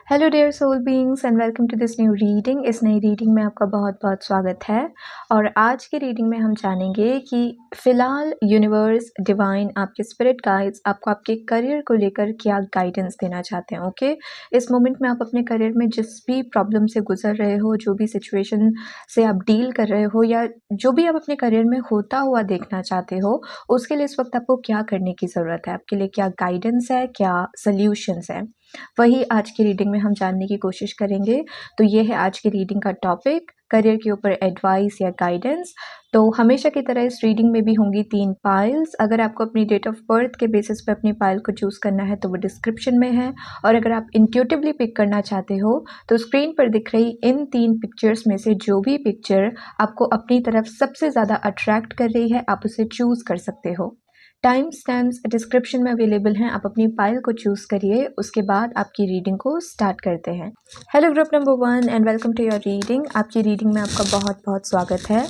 Hello dear soul beings and welcome to this new reading. इस नई reading में आपका बहुत बहुत स्वागत है। और आज की रीडिंग में हम जानेंगे कि फ़िलहाल यूनिवर्स डिवाइन आपके स्पिरिट गाइड्स आपको आपके करियर को लेकर क्या गाइडेंस देना चाहते हैं। ओके, इस मोमेंट में आप अपने करियर में जिस भी प्रॉब्लम से गुजर रहे हो, जो भी सिचुएशन से आप डील कर रहे हो, या जो भी आप अपने करियर में होता हुआ देखना चाहते हो, उसके लिए इस वक्त आपको क्या करने की ज़रूरत है, आपके लिए क्या गाइडेंस है, क्या सल्यूशंस है, वही आज की रीडिंग में हम जानने की कोशिश करेंगे। तो ये है आज की रीडिंग का टॉपिक, करियर के ऊपर एडवाइस या गाइडेंस। तो हमेशा की तरह इस रीडिंग में भी होंगी 3 पाइल्स। अगर आपको अपनी डेट ऑफ बर्थ के बेसिस पे अपनी पाइल को चूज़ करना है तो वो डिस्क्रिप्शन में है, और अगर आप इंट्यूटिवली पिक करना चाहते हो तो स्क्रीन पर दिख रही इन 3 पिक्चर्स में से जो भी पिक्चर आपको अपनी तरफ सबसे ज़्यादा अट्रैक्ट कर रही है, आप उसे चूज़ कर सकते हो। टाइम स्टैम्प्स डिस्क्रिप्शन में अवेलेबल हैं, आप अपनी पाइल को चूज़ करिए, उसके बाद आपकी रीडिंग को स्टार्ट करते हैं। Hello group number 1 and welcome to your reading. आपकी रीडिंग में आपका बहुत बहुत स्वागत है।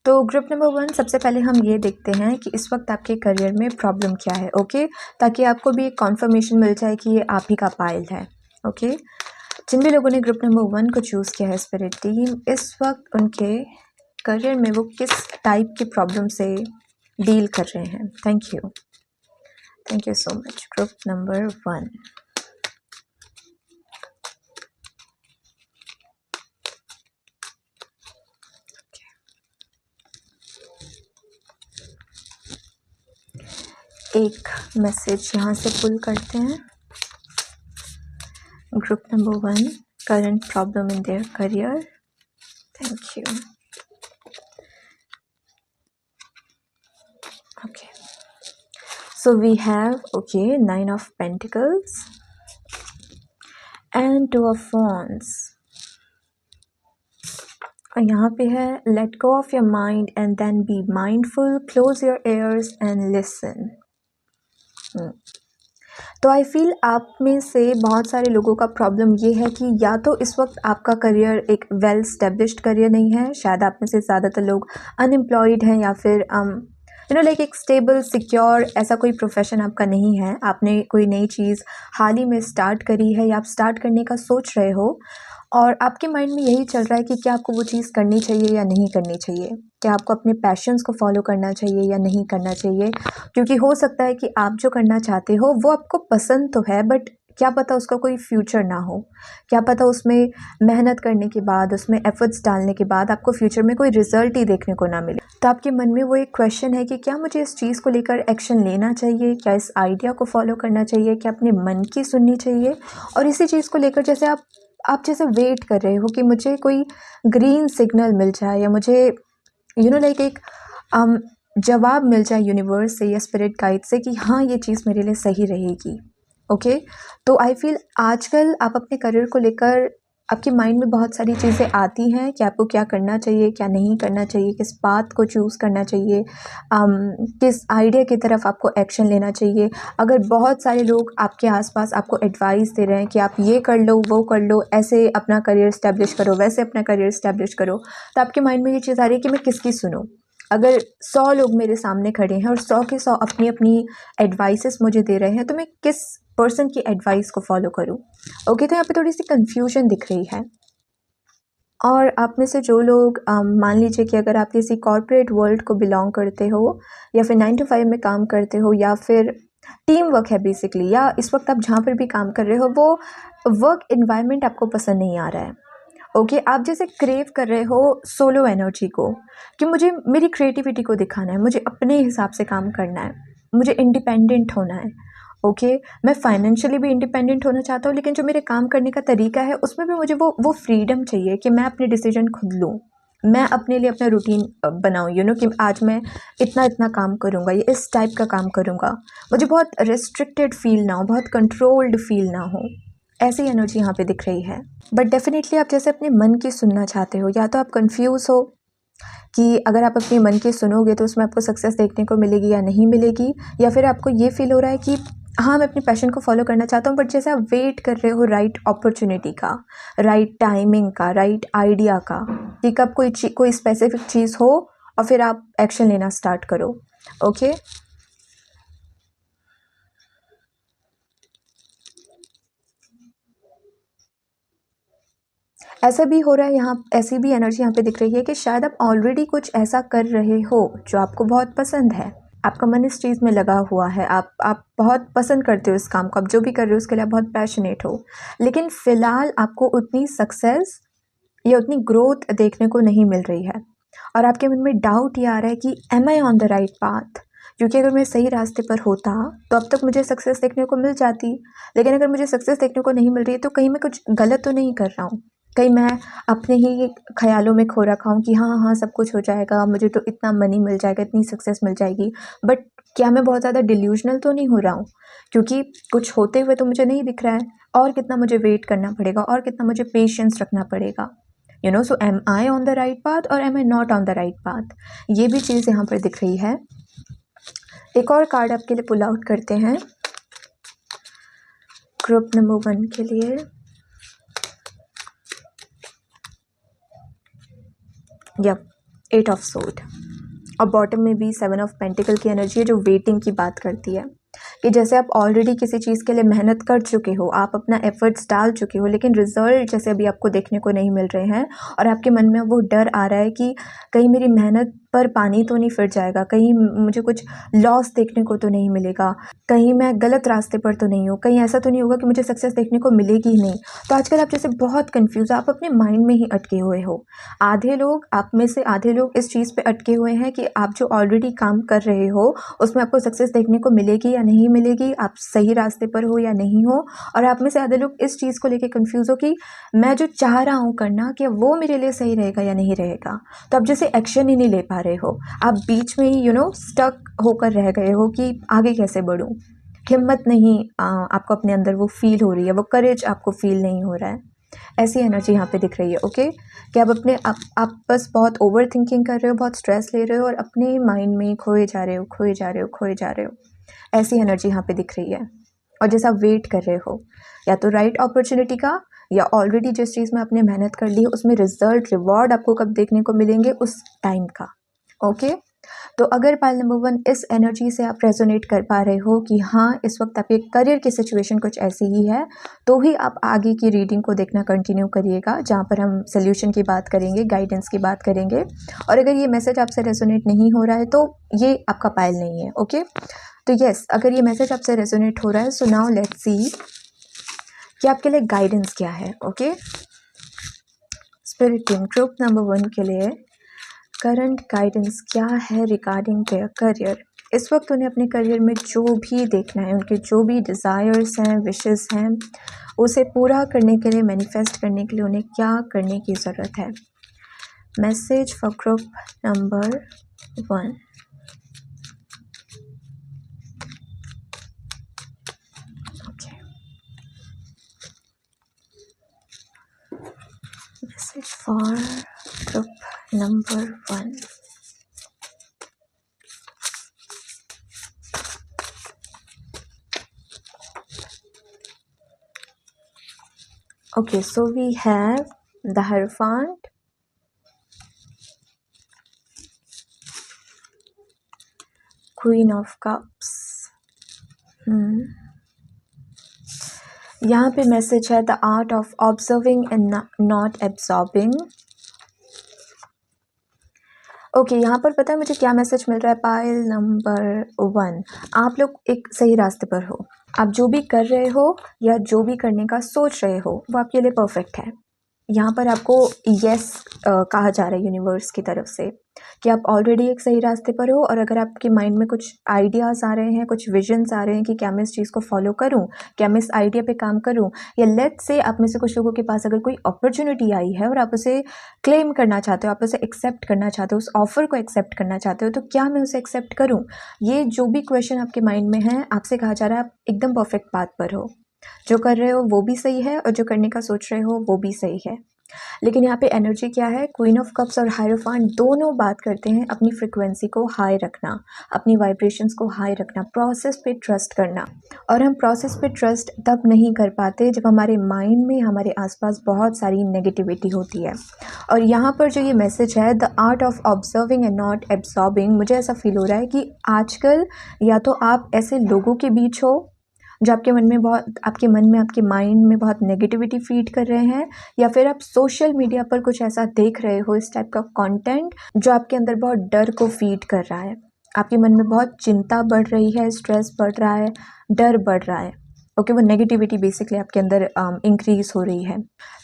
तो ग्रुप नंबर 1, सबसे पहले हम ये देखते हैं कि इस वक्त आपके करियर में प्रॉब्लम क्या है। ओके, ताकि आपको भी एक कॉन्फर्मेशन मिल जाए कि ये आप ही का पाइल है। ओके, जिन भी लोगों ने ग्रुप नंबर 1 को चूज़ किया है स्पिरिट टीम, इस वक्त उनके करियर में वो किस टाइप की प्रॉब्लम से डील कर रहे हैं। Thank you so much. Group number 1, एक मैसेज यहाँ से पुल करते हैं। Group number 1, current problem in their career. Thank you. Okay, so we have 9 of Pentacles and 2 of Wands, और यहाँ पे है let go of your mind and then be mindful, close your ears and listen। तो I feel आप में से बहुत सारे लोगों का प्रॉब्लम ये है कि या तो इस वक्त आपका करियर एक वेल स्टेब्लिश्ड करियर नहीं है, शायद आप में से ज़्यादातर लोग अनएम्प्लॉयड हैं, या फिर लाइक एक स्टेबल सिक्योर ऐसा कोई प्रोफेशन आपका नहीं है। आपने कोई नई चीज़ हाल ही में स्टार्ट करी है या आप स्टार्ट करने का सोच रहे हो, और आपके माइंड में यही चल रहा है कि क्या आपको वो चीज़ करनी चाहिए या नहीं करनी चाहिए, क्या आपको अपने पैशंस को फॉलो करना चाहिए या नहीं करना चाहिए। क्योंकि हो सकता है कि आप जो करना चाहते हो वो आपको पसंद तो है, बट क्या पता उसका कोई फ्यूचर ना हो, क्या पता उसमें मेहनत करने के बाद, उसमें एफर्ट्स डालने के बाद आपको फ्यूचर में कोई रिजल्ट ही देखने को ना मिले। तो आपके मन में वो एक क्वेश्चन है कि क्या मुझे इस चीज़ को लेकर एक्शन लेना चाहिए, क्या इस आइडिया को फॉलो करना चाहिए, क्या अपने मन की सुननी चाहिए। और इसी चीज़ को लेकर जैसे आप जैसे वेट कर रहे हो कि मुझे कोई ग्रीन सिग्नल मिल जाए, या मुझे लाइक एक जवाब मिल जाए यूनिवर्स से या स्पिरिट गाइड से कि हाँ, ये चीज़ मेरे लिए सही रहेगी। ओके, तो आई फील आजकल आप अपने करियर को लेकर आपके माइंड में बहुत सारी चीज़ें आती हैं कि आपको क्या करना चाहिए, क्या नहीं करना चाहिए, किस पाथ को चूज़ करना चाहिए, किस आइडिया की तरफ आपको एक्शन लेना चाहिए। अगर बहुत सारे लोग आपके आसपास आपको एडवाइस दे रहे हैं कि आप ये कर लो, वो कर लो, ऐसे अपना करियर इस्टेब्लिश करो, वैसे अपना करियर इस्टेब्लिश करो, तो आपके माइंड में ये चीज़ आ रही है कि मैं किसकी सुनूं। अगर 100 लोग मेरे सामने खड़े हैं और 100 के 100 अपनी अपनी एडवाइसेस मुझे दे रहे हैं, तो मैं किस पर्सन की एडवाइस को फॉलो करूं। ओके, तो यहाँ पे थोड़ी सी कंफ्यूजन दिख रही है। और आप में से जो लोग मान लीजिए कि अगर आप किसी कॉर्पोरेट वर्ल्ड को बिलोंग करते हो, या फिर 9 to 5 में काम करते हो, या फिर टीम वर्क है बेसिकली, या इस वक्त आप जहाँ पर भी काम कर रहे हो वो वर्क इन्वायरमेंट आपको पसंद नहीं आ रहा है। ओके, आप जैसे क्रेव कर रहे हो सोलो एनर्जी को, कि मुझे मेरी क्रिएटिविटी को दिखाना है, मुझे अपने हिसाब से काम करना है, मुझे इंडिपेंडेंट होना है। ओके, मैं फाइनेंशियली भी इंडिपेंडेंट होना चाहता हूँ, लेकिन जो मेरे काम करने का तरीका है उसमें भी मुझे वो फ्रीडम चाहिए कि मैं अपने डिसीजन खुद लूँ, मैं अपने लिए अपना रूटीन बनाऊँ, कि आज मैं इतना इतना काम करूँगा, ये इस टाइप का काम करूँगा, मुझे बहुत रेस्ट्रिक्टेड फील ना हो, बहुत कंट्रोल्ड फील ना हो। ऐसी एनर्जी यहाँ पे दिख रही है। बट डेफिनेटली आप जैसे अपने मन की सुनना चाहते हो, या तो आप कंफ्यूज हो कि अगर आप अपने मन की सुनोगे तो उसमें आपको सक्सेस देखने को मिलेगी या नहीं मिलेगी, या फिर आपको ये फील हो रहा है कि हाँ, मैं अपने पैशन को फॉलो करना चाहता हूँ, बट जैसे आप वेट कर रहे हो राइट अपॉर्चुनिटी का, राइट टाइमिंग का, राइट आइडिया का, कि कब कोई स्पेसिफिक चीज़ हो और फिर आप एक्शन लेना स्टार्ट करो। ओके, ऐसा भी हो रहा है यहाँ, ऐसी भी एनर्जी यहाँ पे दिख रही है कि शायद आप ऑलरेडी कुछ ऐसा कर रहे हो जो आपको बहुत पसंद है, आपका मन इस चीज़ में लगा हुआ है, आप बहुत पसंद करते हो इस काम को, आप जो भी कर रहे हो उसके लिए आप बहुत पैशनेट हो, लेकिन फ़िलहाल आपको उतनी सक्सेस या उतनी ग्रोथ देखने को नहीं मिल रही है और आपके मन में डाउट ये आ रहा है कि am I on the right path, क्योंकि अगर मैं सही रास्ते पर होता तो अब तक मुझे सक्सेस देखने को मिल जाती, लेकिन अगर मुझे सक्सेस देखने को नहीं मिल रही है तो कहीं मैं कुछ गलत तो नहीं कर रहा हूँ, कहीं मैं अपने ही ख्यालों में खो रखा हूँ कि हाँ हाँ सब कुछ हो जाएगा, मुझे तो इतना मनी मिल जाएगा, इतनी सक्सेस मिल जाएगी, बट क्या मैं बहुत ज़्यादा डिल्यूजनल तो नहीं हो रहा हूँ, क्योंकि कुछ होते हुए तो मुझे नहीं दिख रहा है, और कितना मुझे वेट करना पड़ेगा और कितना मुझे पेशेंस रखना पड़ेगा, you know. So am I on the right path और am I not on the right path, ये भी चीज़ यहाँ पर दिख रही है। एक और कार्ड आपके लिए पुल आउट करते हैं ग्रुप नंबर 1 के लिए। यप, 8 ऑफ सोर्ड और बॉटम में भी 7 ऑफ पेंटिकल की एनर्जी है जो वेटिंग की बात करती है कि जैसे आप ऑलरेडी किसी चीज़ के लिए मेहनत कर चुके हो, आप अपना एफर्ट्स डाल चुके हो, लेकिन रिजल्ट जैसे अभी आपको देखने को नहीं मिल रहे हैं और आपके मन में वो डर आ रहा है कि कहीं मेरी मेहनत पर पानी तो नहीं फिर जाएगा, कहीं मुझे कुछ लॉस देखने को तो नहीं मिलेगा, कहीं मैं गलत रास्ते पर तो नहीं हूँ, कहीं ऐसा तो नहीं होगा कि मुझे सक्सेस देखने को मिलेगी ही नहीं। तो आजकल आप जैसे बहुत कन्फ्यूज़, आप अपने माइंड में ही अटके हुए हो। आधे लोग, आप में से आधे लोग इस चीज़ पे अटके हुए हैं कि आप जो ऑलरेडी काम कर रहे हो उसमें आपको सक्सेस देखने को मिलेगी या नहीं मिलेगी, आप सही रास्ते पर हो या नहीं हो, और आप में से आधे लोग इस चीज़ को लेके कंफ्यूज हो कि मैं जो चाह रहा हूँ करना, क्या वो मेरे लिए सही रहेगा या नहीं रहेगा। तो आप जैसे एक्शन ही नहीं ले पा रहे हो, आप बीच में ही स्टक होकर रह गए हो कि आगे कैसे बढ़ूँ, हिम्मत नहीं आपको अपने अंदर वो फील हो रही है, वो करेज आपको फील नहीं हो रहा है। ऐसी एनर्जी यहाँ पे दिख रही है। ओके, कि आप बस बहुत ओवर थिंकिंग कर रहे हो, बहुत स्ट्रेस ले रहे हो और अपने माइंड में खोए जा रहे हो, खोए जा रहे हो, खोए जा रहे हो। ऐसी एनर्जी यहाँ पे दिख रही है और जैसा वेट कर रहे हो या तो राइट अपॉर्चुनिटी का, या ऑलरेडी जिस चीज़ में आपने मेहनत कर ली है उसमें रिजल्ट, रिवॉर्ड आपको कब देखने को मिलेंगे, उस टाइम का। ओके, तो अगर पाइल नंबर 1 इस एनर्जी से आप रेजोनेट कर पा रहे हो कि हाँ इस वक्त आपके करियर की सिचुएशन कुछ ऐसी ही है, तो ही आप आगे की रीडिंग को देखना कंटिन्यू करिएगा, जहाँ पर हम सोल्यूशन की बात करेंगे, गाइडेंस की बात करेंगे। और अगर ये मैसेज आपसे रेजोनेट नहीं हो रहा है तो ये आपका पाइल नहीं है। ओके, तो यस, अगर ये मैसेज आपसे रेजोनेट हो रहा है, सो नाउ लेट्स सी कि आपके लिए गाइडेंस क्या है। Okay, spirit team group number 1 के लिए करंट गाइडेंस क्या है रिगार्डिंग देयर करियर। इस वक्त उन्हें अपने करियर में जो भी देखना है, उनके जो भी डिज़ायर्स हैं, विशेस हैं, उसे पूरा करने के लिए, मैनिफेस्ट करने के लिए उन्हें क्या करने की ज़रूरत है। Message for group number 1। Okay, message for group number 1। Okay, so we have the Hierophant, Queen of Cups। यहाँ पे मैसेज है the art of observing and not absorbing. Okay, यहाँ पर पता है मुझे क्या मैसेज मिल रहा है। पाइल नंबर 1, आप लोग एक सही रास्ते पर हो, आप जो भी कर रहे हो या जो भी करने का सोच रहे हो वो आपके लिए परफेक्ट है। यहाँ पर आपको यस कहा जा रहा है यूनिवर्स की तरफ से कि आप ऑलरेडी एक सही रास्ते पर हो, और अगर आपके माइंड में कुछ आइडियाज़ आ रहे हैं, कुछ विजन्स आ रहे हैं कि क्या मैं इस चीज़ को फॉलो करूँ, क्या मैं इस आइडिया पे काम करूँ, या लेट्स से आप में से कुछ लोगों के पास अगर कोई अपॉर्चुनिटी आई है और आप उसे क्लेम करना चाहते हो, आप उसे एक्सेप्ट करना चाहते हो, उस ऑफ़र को एक्सेप्ट करना चाहते हो, तो क्या मैं उसे एक्सेप्ट करूँ। ये जो भी क्वेश्चन आपके माइंड में है, आपसे कहा जा रहा है आप एकदम परफेक्ट पाथ पर हो, जो कर रहे हो वो भी सही है और जो करने का सोच रहे हो वो भी सही है। लेकिन यहाँ पे एनर्जी क्या है, क्वीन ऑफ कप्स और हायरोफांट दोनों बात करते हैं अपनी फ्रिक्वेंसी को हाई रखना, अपनी वाइब्रेशंस को हाई रखना, प्रोसेस पे ट्रस्ट करना। और हम प्रोसेस पे ट्रस्ट तब नहीं कर पाते जब हमारे माइंड में, हमारे आसपास बहुत सारी नेगेटिविटी होती है। और यहाँ पर जो ये मैसेज है the art of observing and not absorbing, मुझे ऐसा फील हो रहा है कि आजकल या तो आप ऐसे लोगों के बीच हो जो आपके मन में, आपके माइंड में बहुत नेगेटिविटी फीड कर रहे हैं, या फिर आप सोशल मीडिया पर कुछ ऐसा देख रहे हो, इस टाइप का कंटेंट जो आपके अंदर बहुत डर को फीड कर रहा है। आपके मन में बहुत चिंता बढ़ रही है, स्ट्रेस बढ़ रहा है, डर बढ़ रहा है। ओके, वो नेगेटिविटी बेसिकली आपके अंदर इंक्रीज हो रही है।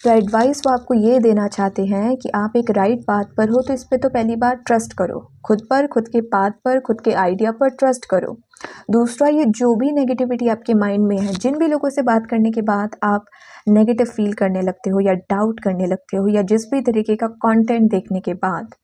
तो एडवाइस वो आपको ये देना चाहते हैं कि आप एक राइट पाथ पर हो, तो इस पर तो पहली बार ट्रस्ट करो, खुद पर, खुद के पाथ पर, खुद के आइडिया पर ट्रस्ट करो। दूसरा, ये जो भी नेगेटिविटी आपके माइंड में है, जिन भी लोगों से बात करने के बाद आप नेगेटिव फील करने लगते हो या डाउट करने लगते हो, या जिस भी तरीके का कंटेंट देखने के बाद,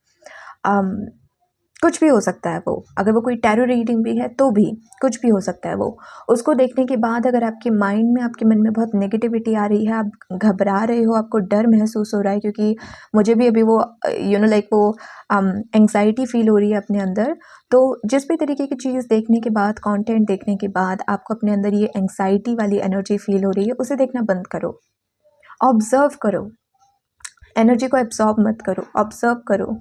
कुछ भी हो सकता है वो, अगर वो कोई टैरो रीडिंग भी है तो भी कुछ भी हो सकता है वो, उसको देखने के बाद अगर आपके माइंड में, आपके मन में बहुत नेगेटिविटी आ रही है, आप घबरा रहे हो, आपको डर महसूस हो रहा है, क्योंकि मुझे भी अभी वो लाइक वो एंग्जाइटी फील हो रही है अपने अंदर। तो जिस भी तरीके की चीज़ देखने के बाद, कंटेंट देखने के बाद आपको अपने अंदर ये एंग्जाइटी वाली एनर्जी फील हो रही है, उसे देखना बंद करो, ऑब्जर्व करो, एनर्जी को एब्जॉर्ब मत करो, ऑब्जर्व करो।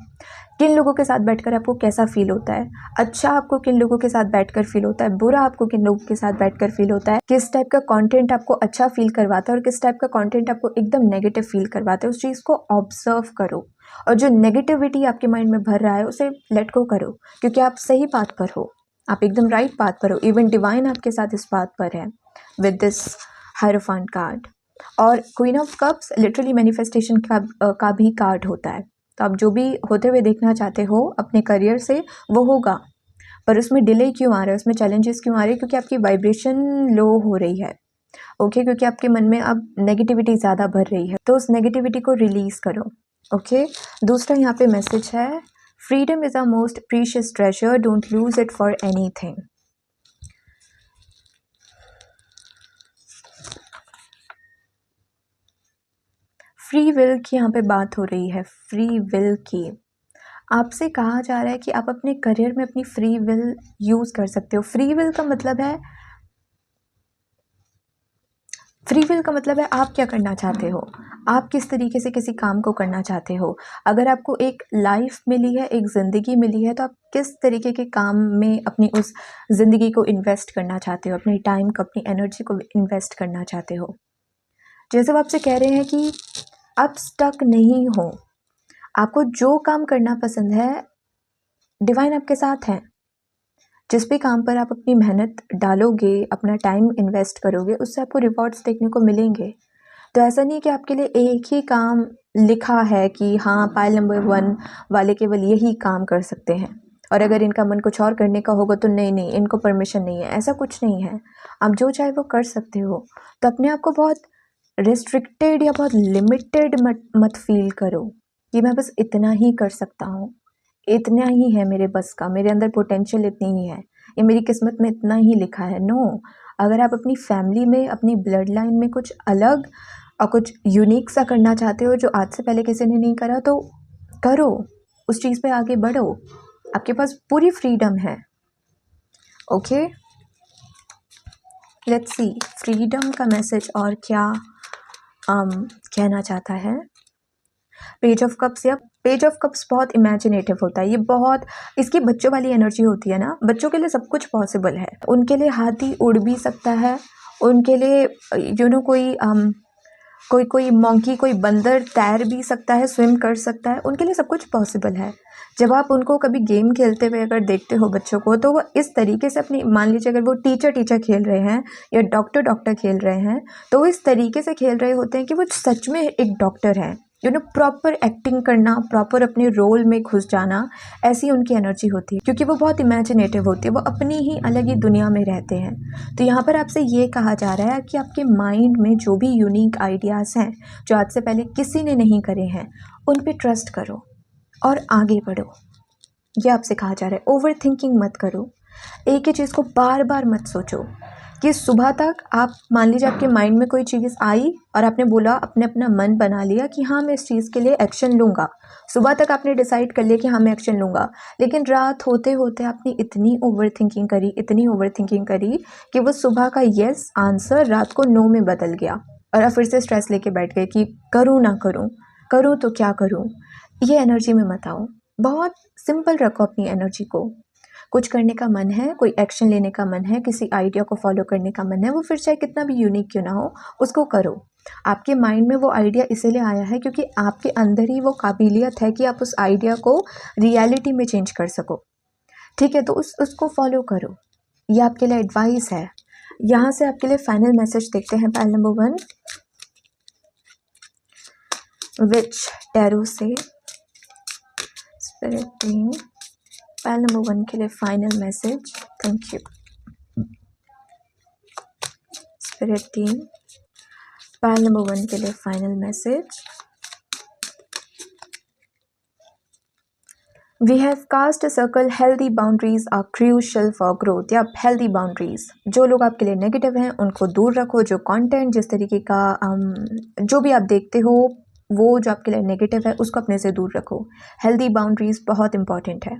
किन लोगों के साथ बैठकर आपको कैसा फील होता है, अच्छा आपको किन लोगों के साथ बैठकर फील होता है, बुरा आपको किन लोगों के साथ बैठकर फील होता है, किस टाइप का कंटेंट आपको अच्छा फील करवाता है और किस टाइप का कंटेंट आपको एकदम नेगेटिव फील करवाता है, उस चीज़ को ऑब्जर्व करो। और जो नेगेटिविटी आपके माइंड में भर रहा है उसे लेट गो करो, क्योंकि आप सही पाथ पर हो, आप एकदम राइट पाथ पर हो। इवन डिवाइन आपके साथ इस पाथ पर है विद दिस हायरोफेंट कार्ड। और queen of cups literally manifestation का भी कार्ड होता है। तो आप जो भी होते हुए देखना चाहते हो अपने करियर से, वो होगा, पर उसमें डिले क्यों आ रहा है, उसमें चैलेंजेस क्यों आ रहे हैं, क्योंकि आपकी वाइब्रेशन लो हो रही है। ओके, क्योंकि आपके मन में अब नेगेटिविटी ज़्यादा भर रही है, तो उस नेगेटिविटी को रिलीज़ करो। ओके, दूसरा यहाँ पे मैसेज है, freedom is a most precious treasure, don't lose it for anything. Free will की यहाँ पे बात हो रही है, फ्री विल की। आपसे कहा जा रहा है कि आप अपने करियर में अपनी फ्री विल यूज़ कर सकते हो। फ्री विल का मतलब है, फ्री विल का मतलब है आप क्या करना चाहते हो, आप किस तरीके से किसी काम को करना चाहते हो। अगर आपको एक लाइफ मिली है, एक ज़िंदगी मिली है, तो आप किस तरीके के काम में अपनी उस ज़िंदगी को इन्वेस्ट करना चाहते हो, अपने टाइम को, अपनी एनर्जी को इन्वेस्ट करना चाहते हो। जैसे वो आपसे कह रहे हैं कि आप स्टक नहीं हो, आपको जो काम करना पसंद है, डिवाइन आपके साथ है। जिस भी काम पर आप अपनी मेहनत डालोगे, अपना टाइम इन्वेस्ट करोगे, उससे आपको रिवॉर्ड्स देखने को मिलेंगे। तो ऐसा नहीं कि आपके लिए एक ही काम लिखा है कि हाँ, पाइल नंबर 1 वाले केवल यही काम कर सकते हैं, और अगर इनका मन कुछ और करने का होगा तो नहीं, इनको परमिशन नहीं है। ऐसा कुछ नहीं है, आप जो चाहे वो कर सकते हो। तो अपने आप को बहुत रिस्ट्रिक्टेड या बहुत लिमिटेड मत फील करो कि मैं बस इतना ही कर सकता हूँ, इतना ही है मेरे बस का, मेरे अंदर पोटेंशियल इतनी ही है, ये मेरी किस्मत में इतना ही लिखा है। नो, अगर आप अपनी फैमिली में, अपनी ब्लड लाइन में कुछ अलग और कुछ यूनिक सा करना चाहते हो जो आज से पहले किसी ने नहीं करा, तो करो, उस चीज़ पे आगे बढ़ो, आपके पास पूरी फ्रीडम है। ओके, लेट्स सी फ्रीडम का मैसेज और क्या कहना चाहता है। पेज ऑफ कप्स, या पेज ऑफ कप्स बहुत इमेजिनेटिव होता है, ये बहुत, इसकी बच्चों वाली एनर्जी होती है ना, बच्चों के लिए सब कुछ पॉसिबल है। उनके लिए हाथी उड़ भी सकता है, उनके लिए कोई मंकी, कोई बंदर तैर भी सकता है, स्विम कर सकता है, उनके लिए सब कुछ पॉसिबल है। जब आप उनको कभी गेम खेलते हुए अगर देखते हो बच्चों को, तो वो इस तरीके से अपनी, मान लीजिए अगर वो टीचर खेल रहे हैं या डॉक्टर खेल रहे हैं, तो वो इस तरीके से खेल रहे होते हैं कि वो सच में एक डॉक्टर हैं। प्रॉपर एक्टिंग करना, प्रॉपर अपने रोल में घुस जाना, ऐसी उनकी एनर्जी होती है, क्योंकि वो बहुत इमेजिनेटिव होती है, वो अपनी ही अलग ही दुनिया में रहते हैं। तो यहाँ पर आपसे ये कहा जा रहा है कि आपके माइंड में जो भी यूनिक आइडियाज़ हैं, जो आज से पहले किसी ने नहीं करे हैं, उन पे ट्रस्ट करो और आगे बढ़ो। ये आपसे कहा जा रहा है। ओवर थिंकिंग मत करो, एक ही चीज़ को बार बार मत सोचो कि सुबह तक आप, मान लीजिए आपके माइंड में कोई चीज़ आई और आपने बोला, आपने अपना मन बना लिया कि हाँ मैं इस चीज़ के लिए एक्शन लूँगा, सुबह तक आपने डिसाइड कर लिया कि हाँ मैं एक्शन लूँगा, लेकिन रात होते होते आपने इतनी ओवर थिंकिंग करी, इतनी ओवर थिंकिंग करी कि वो सुबह का येस आंसर रात को नो में बदल गया, और आप फिर से स्ट्रेस लेके बैठ गए कि करूँ ना करूँ, करूँ तो क्या करूँ। ये एनर्जी में मत आओ, बहुत सिंपल रखो अपनी एनर्जी को। कुछ करने का मन है, कोई एक्शन लेने का मन है, किसी आइडिया को फॉलो करने का मन है, वो फिर चाहे कितना भी यूनिक क्यों ना हो, उसको करो। आपके माइंड में वो आइडिया इसीलिए आया है क्योंकि आपके अंदर ही वो काबिलियत है कि आप उस आइडिया को रियलिटी में चेंज कर सको। ठीक है, तो उसको फॉलो करो। ये आपके लिए एडवाइस है। यहाँ से आपके लिए फाइनल मैसेज देखते हैं। पाइल नंबर 1, विच टैरो से स्पिरिट टीम, पाइल नंबर 1 के लिए final message. Thank you spirit team. Pile number 1 के लिए final message. We have cast a circle. Healthy boundaries are crucial for growth. या healthy boundaries, जो लोग आपके लिए नेगेटिव हैं उनको दूर रखो। जो कंटेंट, जिस तरीके का जो भी आप देखते हो, वो जो आपके लिए नेगेटिव है उसको अपने से दूर रखो। हेल्दी बाउंड्रीज बहुत इंपॉर्टेंट है।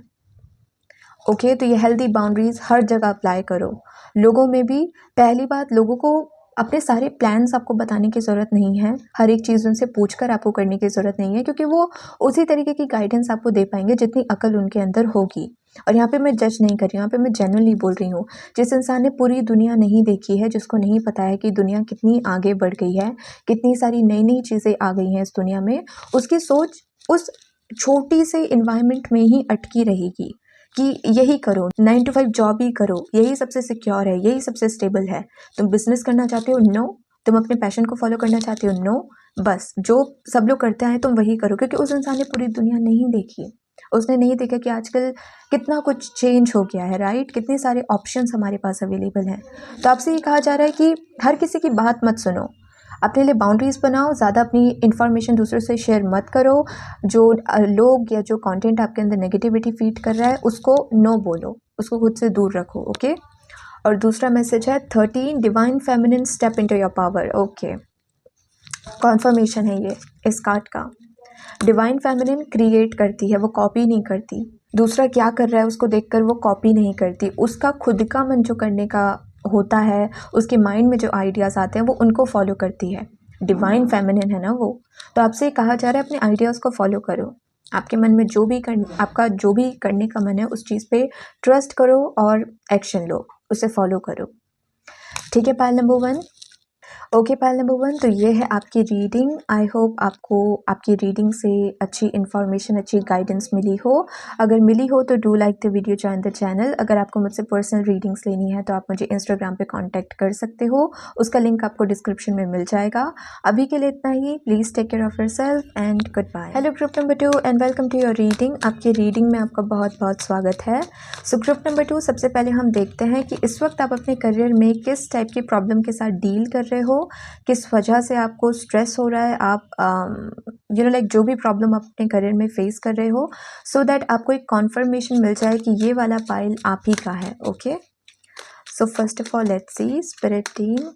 ओके, तो ये हेल्दी बाउंड्रीज हर जगह अप्लाई करो। लोगों में भी, पहली बात, लोगों को अपने सारे प्लान्स आपको बताने की ज़रूरत नहीं है। हर एक चीज़ उनसे पूछकर आपको करने की ज़रूरत नहीं है, क्योंकि वो उसी तरीके की गाइडेंस आपको दे पाएंगे जितनी अकल उनके अंदर होगी। और यहाँ पे मैं जज नहीं कर रही हूँ, यहाँ पे मैं जेन्युइनली बोल रही हूँ। जिस इंसान ने पूरी दुनिया नहीं देखी है, जिसको नहीं पता है कि दुनिया कितनी आगे बढ़ गई है, कितनी सारी नई नई चीज़ें आ गई हैं इस दुनिया में, उसकी सोच उस छोटी से इन्वायरमेंट में ही अटकी रहेगी कि यही करो, 9 to 5 जॉब ही करो, यही सबसे सिक्योर है, यही सबसे स्टेबल है। तुम बिजनेस करना चाहते हो? नो। तुम अपने पैशन को फॉलो करना चाहते हो? नो। बस जो सब लोग करते हैं तुम वही करो, क्योंकि उस इंसान ने पूरी दुनिया नहीं देखी। उसने नहीं देखा कि आजकल कितना कुछ चेंज हो गया है, राइट? कितने सारे ऑप्शंस हमारे पास अवेलेबल हैं। तो आपसे ये कहा जा रहा है कि हर किसी की बात मत सुनो, अपने लिए बाउंड्रीज बनाओ, ज़्यादा अपनी इन्फॉर्मेशन दूसरों से शेयर मत करो। जो लोग या जो कंटेंट आपके अंदर नेगेटिविटी फीड कर रहा है उसको नो बोलो, उसको खुद से दूर रखो। ओके। और दूसरा मैसेज है 13, divine feminine step into your power. Okay, conformation है ये इस कार्ड का। डिवाइन फेमिनिन क्रिएट करती है, वो कॉपी नहीं करती। दूसरा क्या कर रहा है उसको देखकर वो कॉपी नहीं करती। उसका खुद का मन जो करने का होता है, उसके माइंड में जो आइडियाज़ आते हैं वो उनको फॉलो करती है। डिवाइन फेमिनिन है ना वो। तो आपसे कहा जा रहा है अपने आइडियाज़ को फॉलो करो। आपके मन में आपका जो भी करने का मन है उस चीज़ पे ट्रस्ट करो और एक्शन लो, उसे फॉलो करो। ठीक है pile number 1। Okay pile number 1, तो ये है आपकी रीडिंग। आई होप आपको आपकी रीडिंग से अच्छी इन्फॉर्मेशन, अच्छी गाइडेंस मिली हो। अगर मिली हो तो do like the video, join the channel. अगर आपको मुझसे पर्सनल रीडिंग्स लेनी है तो आप मुझे इंस्टाग्राम पे कांटेक्ट कर सकते हो, उसका लिंक आपको डिस्क्रिप्शन में मिल जाएगा। अभी के लिए इतना ही। Please take care of yourself and goodbye. Hello group number 2 and welcome to your reading. आपकी रीडिंग में आपका बहुत बहुत स्वागत है। सो ग्रुप नंबर 2, सबसे पहले हम देखते हैं कि इस वक्त आप अपने करियर में किस टाइप की प्रॉब्लम के साथ डील कर रहे हो, किस वजह से आपको स्ट्रेस हो रहा है, आप जो भी प्रॉब्लम आप अपने करियर में फेस कर रहे हो, सो दैट आपको एक कॉन्फर्मेशन मिल जाए कि ये वाला पाइल आप ही का है। Okay, so first of all let's see spirit team,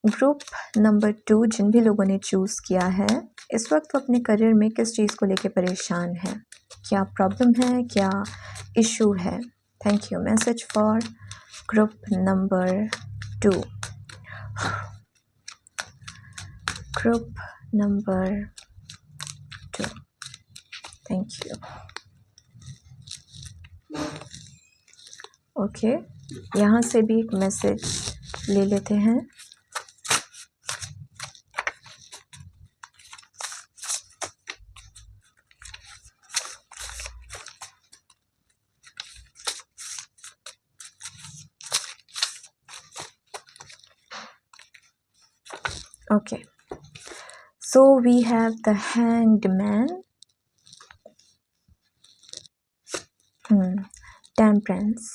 group number 2, जिन भी लोगों ने चूज़ किया है, इस वक्त वो अपने करियर में किस चीज़ को लेके परेशान है, क्या प्रॉब्लम है, क्या इशू है। Thank you. Message for group number 2, group number 2। Thank you. Okay, यहाँ से भी एक मैसेज ले लेते हैं। Okay, so we have the Hanged Man, Temperance,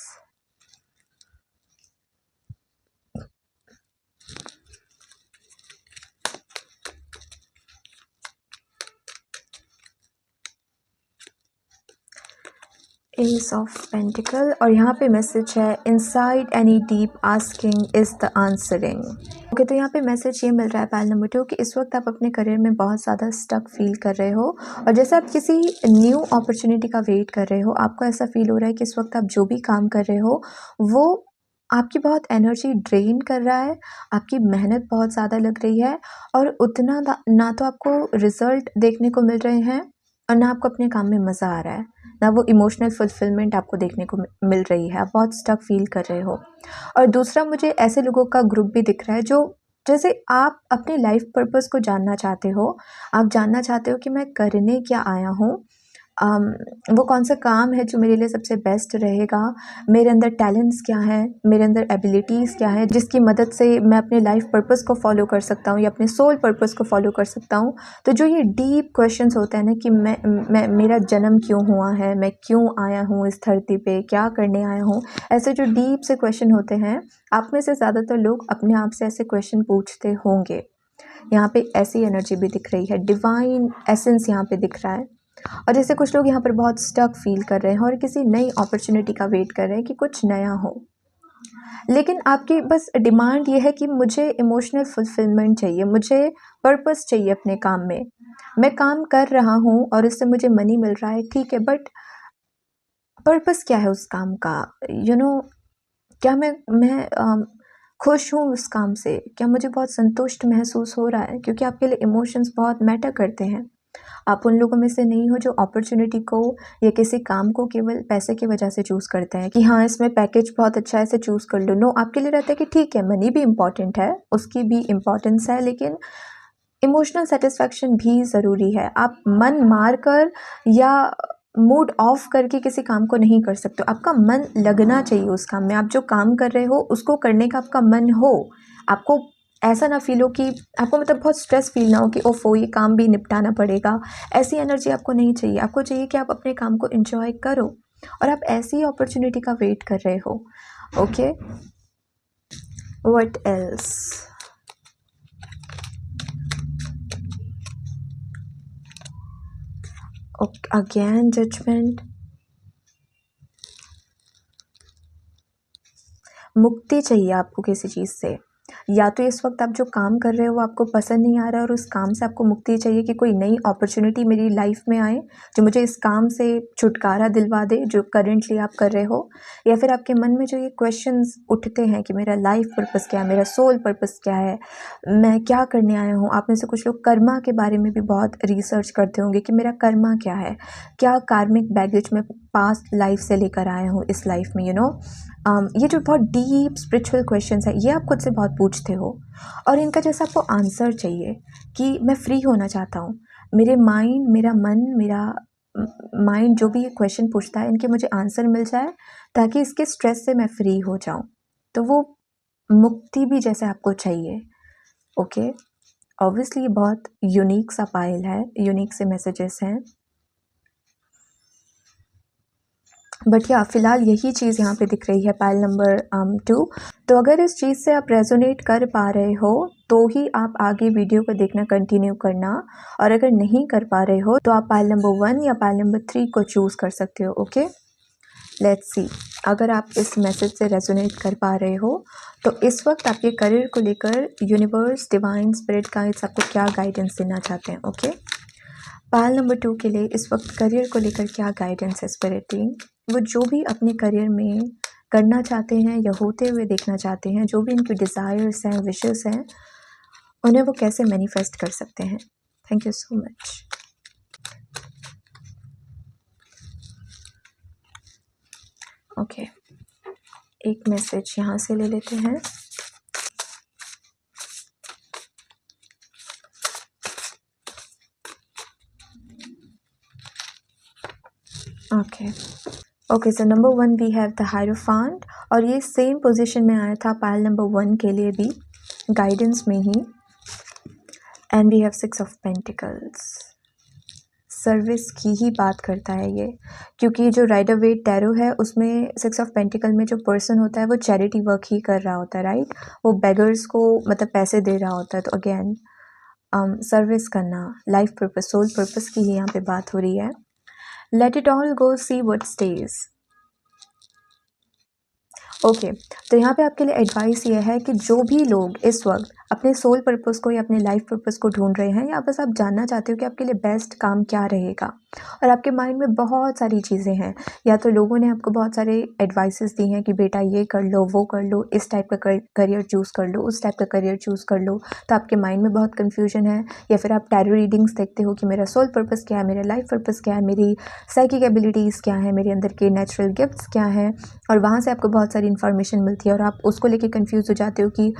Ace of Pentacle, और यहाँ पे मैसेज है inside any deep asking is the answering. Okay, तो यहाँ पे मैसेज ये मिल रहा है पाइल नंबर 2 कि इस वक्त आप अपने करियर में बहुत ज़्यादा स्टक फील कर रहे हो, और जैसे आप किसी न्यू अपॉर्चुनिटी का वेट कर रहे हो, आपको ऐसा फील हो रहा है कि इस वक्त आप जो भी काम कर रहे हो वो आपकी बहुत एनर्जी ड्रेन कर रहा है, आपकी मेहनत बहुत ज़्यादा लग रही है, और उतना ना तो आपको रिज़ल्ट देखने को मिल रहे हैं और ना आपको अपने काम में मज़ा आ रहा है, ना वो इमोशनल फुलफिलमेंट आपको देखने को मिल रही है, आप बहुत स्टक फील कर रहे हो। और दूसरा मुझे ऐसे लोगों का ग्रुप भी दिख रहा है जो, जैसे आप अपने लाइफ पर्पस को जानना चाहते हो, आप जानना चाहते हो कि मैं करने क्या आया हूँ, अम, वो कौन सा काम है जो मेरे लिए सबसे बेस्ट रहेगा, मेरे अंदर टैलेंट्स क्या हैं, मेरे अंदर एबिलिटीज़ क्या हैं जिसकी मदद से मैं अपने लाइफ पर्पस को फॉलो कर सकता हूँ या अपने सोल पर्पस को फॉलो कर सकता हूँ। तो जो ये डीप क्वेश्चंस होते हैं ना कि मैं मेरा जन्म क्यों हुआ है, मैं क्यों आया हूँ इस धरती पे, क्या करने आया हूँ, ऐसे जो डीप से क्वेश्चन होते हैं, आप में से ज़्यादातर लोग अपने आप से ऐसे क्वेश्चन पूछते होंगे। यहाँ पे ऐसी एनर्जी भी दिख रही है, डिवाइन एसेंस यहाँ पे दिख रहा है। और जैसे कुछ लोग यहाँ पर बहुत स्टक फील कर रहे हैं और किसी नई अपॉर्चुनिटी का वेट कर रहे हैं कि कुछ नया हो, लेकिन आपकी बस डिमांड ये है कि मुझे इमोशनल फुलफिलमेंट चाहिए, मुझे पर्पस चाहिए अपने काम में। मैं काम कर रहा हूँ और इससे मुझे मनी मिल रहा है, ठीक है, बट पर्पस क्या है उस काम का? क्या मैं खुश हूँ उस काम से? क्या मुझे बहुत संतुष्ट महसूस हो रहा है? क्योंकि आपके लिए इमोशंस बहुत मैटर करते हैं। आप उन लोगों में से नहीं हो जो अपॉर्चुनिटी को या किसी काम को केवल पैसे की वजह से चूज़ करते हैं कि हाँ, इसमें पैकेज बहुत अच्छा है, इसे चूज़ कर लो। नो, आपके लिए रहता है कि ठीक है, मनी भी इम्पॉर्टेंट है, उसकी भी इम्पॉर्टेंस है, लेकिन इमोशनल सेटिस्फैक्शन भी ज़रूरी है। आप मन मार कर या मूड ऑफ करके किसी काम को नहीं कर सकते हो। आपका मन लगना चाहिए उस काम में। आप जो काम कर रहे हो उसको करने का आपका मन हो। आपको ऐसा ना फ़ील हो कि आपको मतलब बहुत स्ट्रेस फ़ील ना हो कि ओफ़ो ये काम भी निपटाना पड़ेगा। ऐसी एनर्जी आपको नहीं चाहिए। आपको चाहिए कि आप अपने काम को एन्जॉय करो और आप ऐसी अपॉर्चुनिटी का वेट कर रहे हो। Okay, what else? Again judgement. मुक्ति चाहिए आपको किसी चीज़ से, या तो इस वक्त आप जो काम कर रहे हो वो आपको पसंद नहीं आ रहा है और उस काम से आपको मुक्ति चाहिए कि कोई नई अपॉर्चुनिटी मेरी लाइफ में आए जो मुझे इस काम से छुटकारा दिलवा दे जो करेंटली आप कर रहे हो, या फिर आपके मन में जो ये क्वेश्चंस उठते हैं कि मेरा लाइफ पर्पस क्या है, मेरा सोल पर्पस क्या है, मैं क्या करने आया हूँ। आप में से कुछ लोग कर्मा के बारे में भी बहुत रिसर्च करते होंगे कि मेरा कर्मा क्या है, क्या कार्मिक बैगेज में पास्ट लाइफ से लेकर आया हूँ इस लाइफ में, ये जो बहुत डीप स्पिरिचुअल क्वेश्चंस है ये आप खुद से बहुत पूछते हो और इनका जैसा आपको आंसर चाहिए कि मैं फ्री होना चाहता हूँ। मेरे माइंड, मेरा मन, मेरा माइंड जो भी ये क्वेश्चन पूछता है इनके मुझे आंसर मिल जाए ताकि इसके स्ट्रेस से मैं फ्री हो जाऊँ। तो वो मुक्ति भी जैसे आपको चाहिए। ओके, ऑब्वियसली ये बहुत यूनिक सा पायल है, यूनिक से मैसेजेस हैं, बट या फ़िलहाल यही चीज़ यहाँ पे दिख रही है पाइल नंबर 2। तो अगर इस चीज़ से आप रेजोनेट कर पा रहे हो तो ही आप आगे वीडियो को देखना कंटिन्यू करना, और अगर नहीं कर पा रहे हो तो आप पाइल नंबर 1 या पाइल नंबर 3 को चूज़ कर सकते हो। ओके, लेट्स सी अगर आप इस मैसेज से रेजोनेट कर पा रहे हो तो इस वक्त आपके करियर को लेकर यूनिवर्स, डिवाइन स्पिरिट गाइड्स आपको क्या गाइडेंस देना चाहते हैं। ओके, पायल नंबर 2 के लिए इस वक्त करियर को लेकर क्या गाइडेंस है स्पिरिट टीम? वो जो भी अपने करियर में करना चाहते हैं या होते हुए देखना चाहते हैं, जो भी इनकी डिज़ायर्स हैं, विशेस हैं, उन्हें वो कैसे मैनिफेस्ट कर सकते हैं। Thank you so much. Okay, एक मैसेज यहाँ से ले लेते हैं। Okay okay, so number 1 we have the hierophant, और ये सेम पोजीशन में आया था पायल नंबर 1 के लिए भी गाइडेंस में ही। And we have 6 of pentacles, service की ही बात करता है ये, क्योंकि जो राइडर वेट टैरो है उसमें 6 ऑफ पेंटिकल में जो पर्सन होता है वो चैरिटी वर्क ही कर रहा होता है, राइट? वो बेगर्स को मतलब पैसे दे रहा होता है। तो अगेन सर्विस करना, लाइफ पर्पस, सोल पर्पस की ही यहाँ पे बात हो रही है। Let it all go, see what stage. Okay, तो यहाँ पे आपके लिए एडवाइस ये है कि जो भी लोग इस वक्त अपने सोल पर्पस को या अपने लाइफ पर्पस को ढूंढ रहे हैं, या बस आप जानना चाहते हो कि आपके लिए बेस्ट काम क्या रहेगा, और आपके माइंड में बहुत सारी चीज़ें हैं, या तो लोगों ने आपको बहुत सारे एडवाइसेस दी हैं कि बेटा ये कर लो, वो कर लो, इस टाइप का करियर चूज़ कर लो, उस टाइप का करियर चूज़ कर लो, तो आपके माइंड में बहुत कन्फ्यूजन है। या फिर आप टैरो रीडिंग्स देखते हो कि मेरा सोल पर्पस क्या है, मेरा लाइफ पर्पस क्या है, मेरी साइकिक एबिलिटीज़ क्या है, मेरे अंदर के नेचुरल गिफ्ट्स क्या हैं, और वहाँ से आपको बहुत सारी इन्फॉर्मेशन मिलती है और आप उसको लेके कंफ्यूज हो जाते हो कि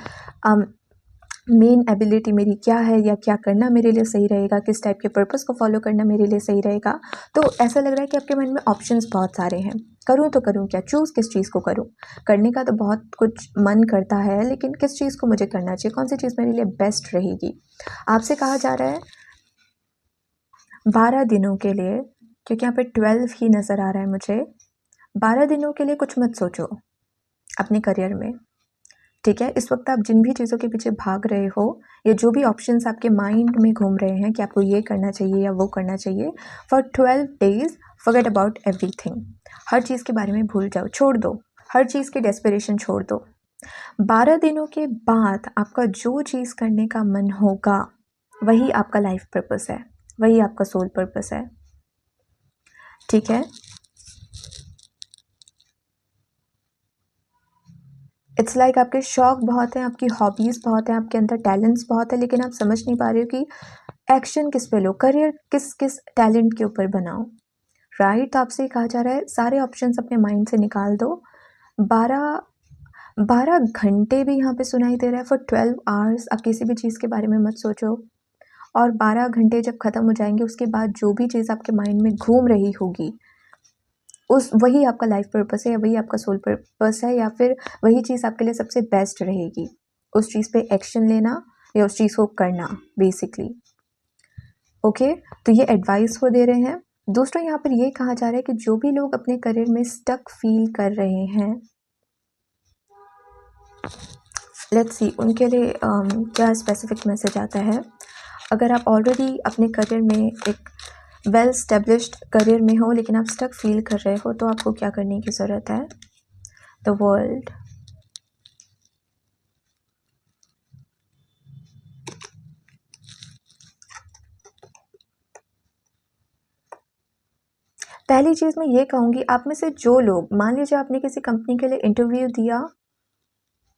मेन एबिलिटी मेरी क्या है, या क्या करना मेरे लिए सही रहेगा, किस टाइप के पर्पस को फॉलो करना मेरे लिए सही रहेगा। तो ऐसा लग रहा है कि आपके मन में ऑप्शंस बहुत सारे हैं, करूँ तो करूँ क्या, चूज़ किस चीज़ को करूँ। करने का तो बहुत कुछ मन करता है, लेकिन किस चीज़ को मुझे करना चाहिए, कौन सी चीज़ मेरे लिए बेस्ट रहेगी। आपसे कहा जा रहा है 12 दिनों के लिए, क्योंकि यहाँ पे 12 ही नज़र आ रहा है मुझे। 12 दिनों के लिए कुछ मत सोचो अपने करियर में, ठीक है। इस वक्त आप जिन भी चीज़ों के पीछे भाग रहे हो, या जो भी ऑप्शंस आपके माइंड में घूम रहे हैं कि आपको ये करना चाहिए या वो करना चाहिए, for 12 days forget about everything. हर चीज़ के बारे में भूल जाओ, छोड़ दो, हर चीज़ की डेस्पिरेशन छोड़ दो। 12 दिनों के बाद आपका जो चीज़ करने का मन होगा, वही आपका लाइफ पर्पस है, वही आपका सोल पर्पस है, ठीक है। इट्स लाइक आपके शौक बहुत हैं, आपकी हॉबीज़ बहुत हैं, आपके अंदर टैलेंट्स बहुत है, लेकिन आप समझ नहीं पा रहे हो कि एक्शन किस पे लो, करियर किस किस टैलेंट के ऊपर बनाओ, राइट। तो आपसे कहा जा रहा है सारे ऑप्शंस अपने माइंड से निकाल दो। 12 घंटे भी यहाँ पे सुनाई दे रहा है, फॉर 12 आवर्स आप किसी भी चीज़ के बारे में मत सोचो। और 12 घंटे जब ख़त्म हो जाएंगे, उसके बाद जो भी चीज़ आपके माइंड में घूम रही होगी, वही आपका लाइफ पर्पस है, या वही आपका सोल पर्पस है, या फिर वही चीज़ आपके लिए सबसे बेस्ट रहेगी। उस चीज़ पे एक्शन लेना या उस चीज़ को करना, बेसिकली। ओके, तो ये एडवाइस वो दे रहे हैं। दूसरा यहाँ पर ये कहा जा रहा है कि जो भी लोग अपने करियर में स्टक फील कर रहे हैं, लेट्स सी उनके लिए क्या स्पेसिफिक मैसेज आता है। अगर आप ऑलरेडी अपने करियर में एक वेल स्टेब्लिश्ड करियर में हो, लेकिन आप स्टक फील कर रहे हो, तो आपको क्या करने की ज़रूरत है। द वर्ल्ड, पहली चीज़ मैं ये कहूँगी, आप में से जो लोग, मान लीजिए आपने किसी कंपनी के लिए इंटरव्यू दिया,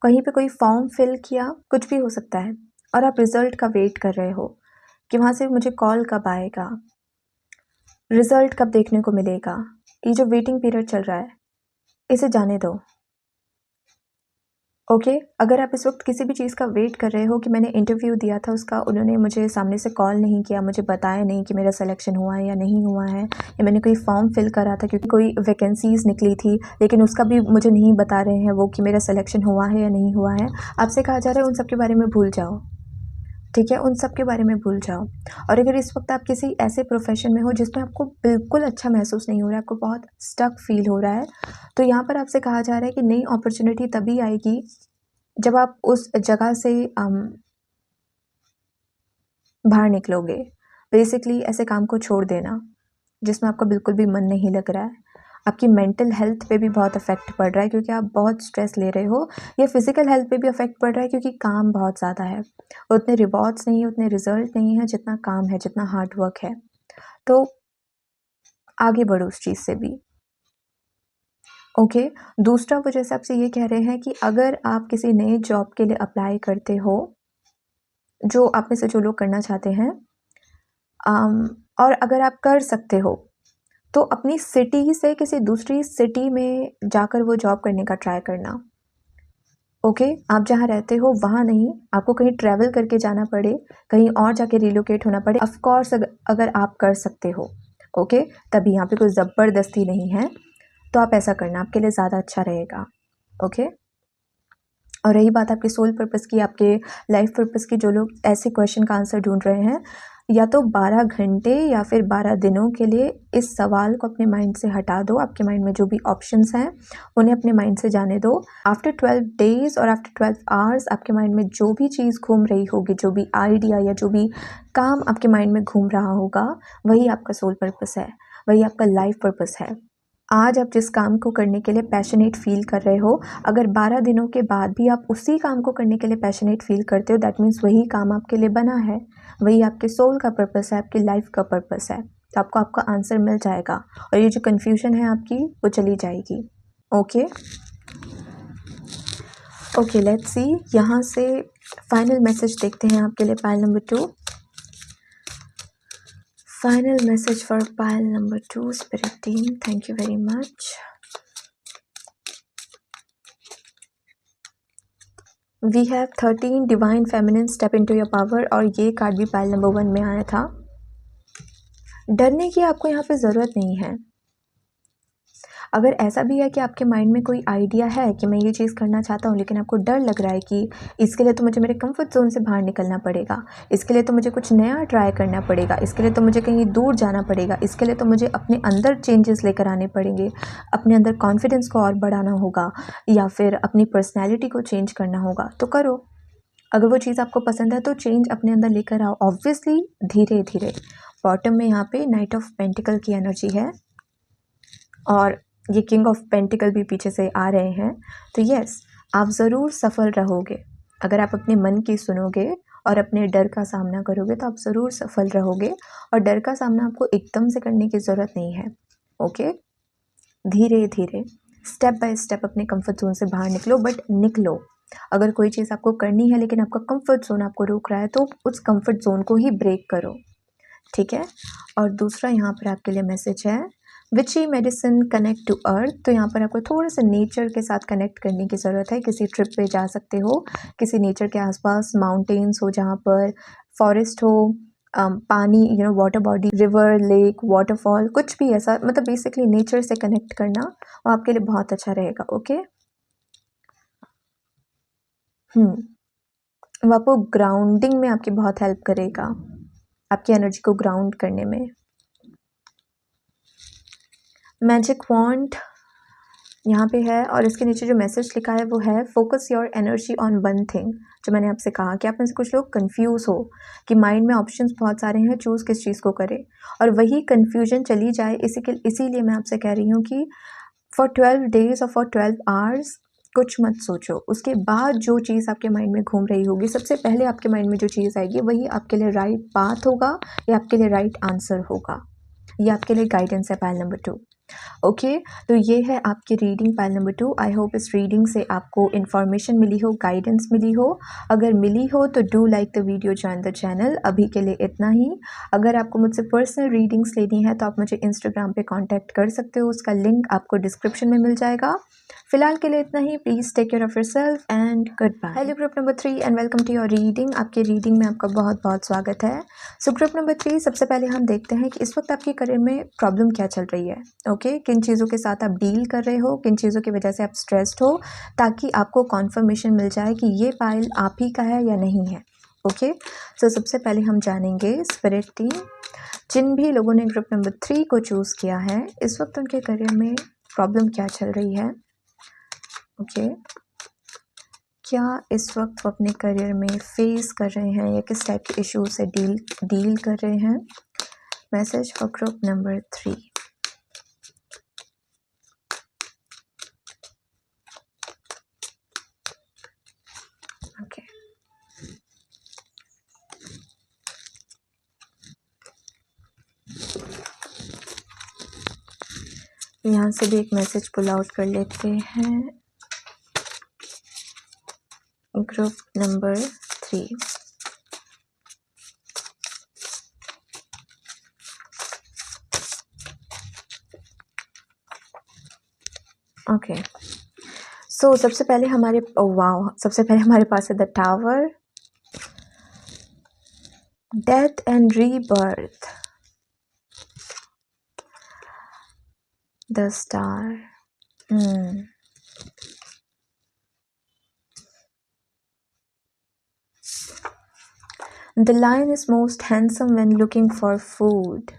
कहीं पे कोई फॉर्म फिल किया, कुछ भी हो सकता है, और आप रिज़ल्ट का वेट कर रहे हो कि वहाँ से मुझे कॉल कब आएगा, रिज़ल्ट कब देखने को मिलेगा। ये जो वेटिंग पीरियड चल रहा है, इसे जाने दो, ओके। अगर आप इस वक्त किसी भी चीज़ का वेट कर रहे हो कि मैंने इंटरव्यू दिया था, उसका उन्होंने मुझे सामने से कॉल नहीं किया, मुझे बताया नहीं कि मेरा सिलेक्शन हुआ है या नहीं हुआ है, या मैंने कोई फॉर्म फिल करा था क्योंकि कोई वैकेंसीज़ निकली थी, लेकिन उसका भी मुझे नहीं बता रहे हैं वो कि मेरा सिलेक्शन हुआ है या नहीं हुआ है, आपसे कहा जा रहा है उन सब के बारे में भूल जाओ, ठीक है। उन सब के बारे में भूल जाओ। और अगर इस वक्त आप किसी ऐसे प्रोफेशन में हो जिसमें आपको बिल्कुल अच्छा महसूस नहीं हो रहा है, आपको बहुत स्टक फील हो रहा है, तो यहाँ पर आपसे कहा जा रहा है कि नई अपॉर्चुनिटी तभी आएगी जब आप उस जगह से बाहर निकलोगे। बेसिकली ऐसे काम को छोड़ देना जिसमें आपका बिल्कुल भी मन नहीं लग रहा है। आपकी मेंटल हेल्थ पे भी बहुत इफ़ेक्ट पड़ रहा है क्योंकि आप बहुत स्ट्रेस ले रहे हो, या फिज़िकल हेल्थ पे भी इफ़ेक्ट पड़ रहा है क्योंकि काम बहुत ज़्यादा है, उतने रिवॉर्ड्स नहीं है, उतने रिजल्ट नहीं है जितना काम है, जितना हार्ड वर्क है। तो आगे बढ़ो उस चीज़ से भी, ओके। दूसरा वो जैसे आपसे ये कह रहे हैं कि अगर आप किसी नए जॉब के लिए अप्लाई करते हो, जो आप में से जो लोग करना चाहते हैं, और अगर आप कर सकते हो, तो अपनी सिटी से किसी दूसरी सिटी में जाकर वो जॉब करने का ट्राई करना, ओके। आप जहाँ रहते हो वहाँ नहीं, आपको कहीं ट्रैवल करके जाना पड़े, कहीं और जाके रिलोकेट होना पड़े, ऑफ कोर्स अगर आप कर सकते हो, ओके, तभी, यहाँ पे कोई ज़बरदस्ती नहीं है, तो आप ऐसा करना, आपके लिए ज़्यादा अच्छा रहेगा, ओके। और रही बात आपके सोल पर्पस की, आपके लाइफ पर्पस की, जो लोग ऐसे क्वेश्चन का आंसर ढूंढ रहे हैं, या तो 12 घंटे या फिर 12 दिनों के लिए इस सवाल को अपने माइंड से हटा दो। आपके माइंड में जो भी ऑप्शंस हैं उन्हें अपने माइंड से जाने दो। आफ्टर 12 डेज और आफ्टर 12 आवर्स आपके माइंड में जो भी चीज़ घूम रही होगी, जो भी आइडिया या जो भी काम आपके माइंड में घूम रहा होगा, वही आपका सोल पर्पस है, वही आपका लाइफ पर्पस है, आज आप जिस काम को करने के लिए पैशनेट फील कर रहे हो, अगर 12 दिनों के बाद भी आप उसी काम को करने के लिए पैशनेट फील करते हो, दैट मीन्स वही काम आपके लिए बना है, वही आपके सोल का पर्पस है, आपकी लाइफ का पर्पस है। तो आपको आपका आंसर मिल जाएगा और ये जो कन्फ्यूजन है आपकी वो चली जाएगी। Okay okay, let's see. यहाँ से फाइनल मैसेज देखते हैं आपके लिए pile number 2। Final message for pile number 2, Spirit team. Thank you very much. We have 13 Divine Feminine Step into your power और ये कार्ड भी पाइल नंबर 1 में आया था। डरने की आपको यहाँ पे ज़रूरत नहीं है। अगर ऐसा भी है कि आपके माइंड में कोई आइडिया है कि मैं ये चीज़ करना चाहता हूँ, लेकिन आपको डर लग रहा है कि इसके लिए तो मुझे मेरे कंफर्ट जोन से बाहर निकलना पड़ेगा, इसके लिए तो मुझे कुछ नया ट्राई करना पड़ेगा, इसके लिए तो मुझे कहीं दूर जाना पड़ेगा, इसके लिए तो मुझे अपने अंदर चेंजेस लेकर आने पड़ेंगे, अपने अंदर कॉन्फिडेंस को और बढ़ाना होगा या फिर अपनी पर्सनैलिटी को चेंज करना होगा, तो करो। अगर वो चीज़ आपको पसंद है तो चेंज अपने अंदर लेकर आओ, ऑब्वियसली धीरे धीरे। बॉटम में यहाँ पे नाइट ऑफ पेंटिकल की एनर्जी है और ये किंग ऑफ पेंटिकल भी पीछे से आ रहे हैं। तो यस, आप ज़रूर सफल रहोगे। अगर आप अपने मन की सुनोगे और अपने डर का सामना करोगे तो आप ज़रूर सफल रहोगे। और डर का सामना आपको एकदम से करने की ज़रूरत नहीं है। ओके, धीरे धीरे स्टेप बाय स्टेप अपने कंफर्ट जोन से बाहर निकलो, बट निकलो। अगर कोई चीज़ आपको करनी है लेकिन आपका कंफर्ट जोन आपको रोक रहा है तो उस कंफर्ट जोन को ही ब्रेक करो, ठीक है। और दूसरा यहाँ पर आपके लिए मैसेज है, विची मेडिसिन कनेक्ट टू अर्थ। तो यहाँ पर आपको थोड़ा सा नेचर के साथ कनेक्ट करने की ज़रूरत है। किसी ट्रिप पे जा सकते हो, किसी नेचर के आसपास, माउंटेन्स हो जहाँ पर, फॉरेस्ट हो, पानी, water body, river, lake, waterfall, कुछ भी ऐसा, मतलब बेसिकली नेचर से कनेक्ट करना वो आपके लिए बहुत अच्छा रहेगा। ओके, वो आपको ग्राउंडिंग में आपकी बहुत हेल्प करेगा, आपकी एनर्जी को ग्राउंड करने में। मैजिक वॉन्ड यहाँ पे है और इसके नीचे जो मैसेज लिखा है वो है, focus your energy on one thing. जो मैंने आपसे कहा कि आप में से कुछ लोग कंफ्यूज हो कि माइंड में ऑप्शंस बहुत सारे हैं, चूज़ किस चीज़ को करें, और वही कंफ्यूजन चली जाए। इसीलिए मैं आपसे कह रही हूँ कि फॉर 12 डेज और फॉर 12 आवर्स कुछ मत सोचो। उसके बाद जो चीज़ आपके माइंड में घूम रही होगी, सबसे पहले आपके माइंड में जो चीज़ आएगी वही आपके लिए राइट पाथ होगा, या आपके लिए राइट आंसर होगा, ये आपके लिए गाइडेंस है पाइल नंबर 2। ओके, तो ये है आपकी reading pile number 2। I hope इस रीडिंग से आपको इन्फॉर्मेशन मिली हो, गाइडेंस मिली हो। अगर मिली हो तो do like the video, join the channel. अभी के लिए इतना ही। अगर आपको मुझसे पर्सनल रीडिंग्स लेनी है तो आप मुझे इंस्टाग्राम पे कांटेक्ट कर सकते हो, उसका लिंक आपको डिस्क्रिप्शन में मिल जाएगा। फिलहाल के लिए इतना ही। Please take care of yourself and goodbye. Hello group number 3 and welcome to your reading. आपके रीडिंग में आपका बहुत बहुत स्वागत है। सो ग्रुप नंबर 3, सबसे पहले हम देखते हैं कि इस वक्त आपके करियर में प्रॉब्लम क्या चल रही है। ओके, किन चीज़ों के साथ आप डील कर रहे हो, किन चीज़ों की वजह से आप स्ट्रेस्ड हो, ताकि आपको कॉन्फर्मेशन मिल जाए कि ये फाइल आप ही का है या नहीं है। ओके, सो सबसे पहले हम जानेंगे स्पिरिट टीम, जिन भी लोगों ने ग्रुप नंबर 3 को चूज़ किया है, इस वक्त उनके करियर में प्रॉब्लम क्या चल रही है। ओके, क्या इस वक्त वो अपने करियर में फेस कर रहे हैं या किस टाइप के इशू से डील कर रहे हैं। Message for group number 3। Okay, यहाँ से भी एक मैसेज पुल आउट कर लेते हैं। ग्रुप नंबर 3, ओके, सो सबसे पहले हमारे पास है the tower, death and rebirth, the star. The lion is most handsome when looking for food.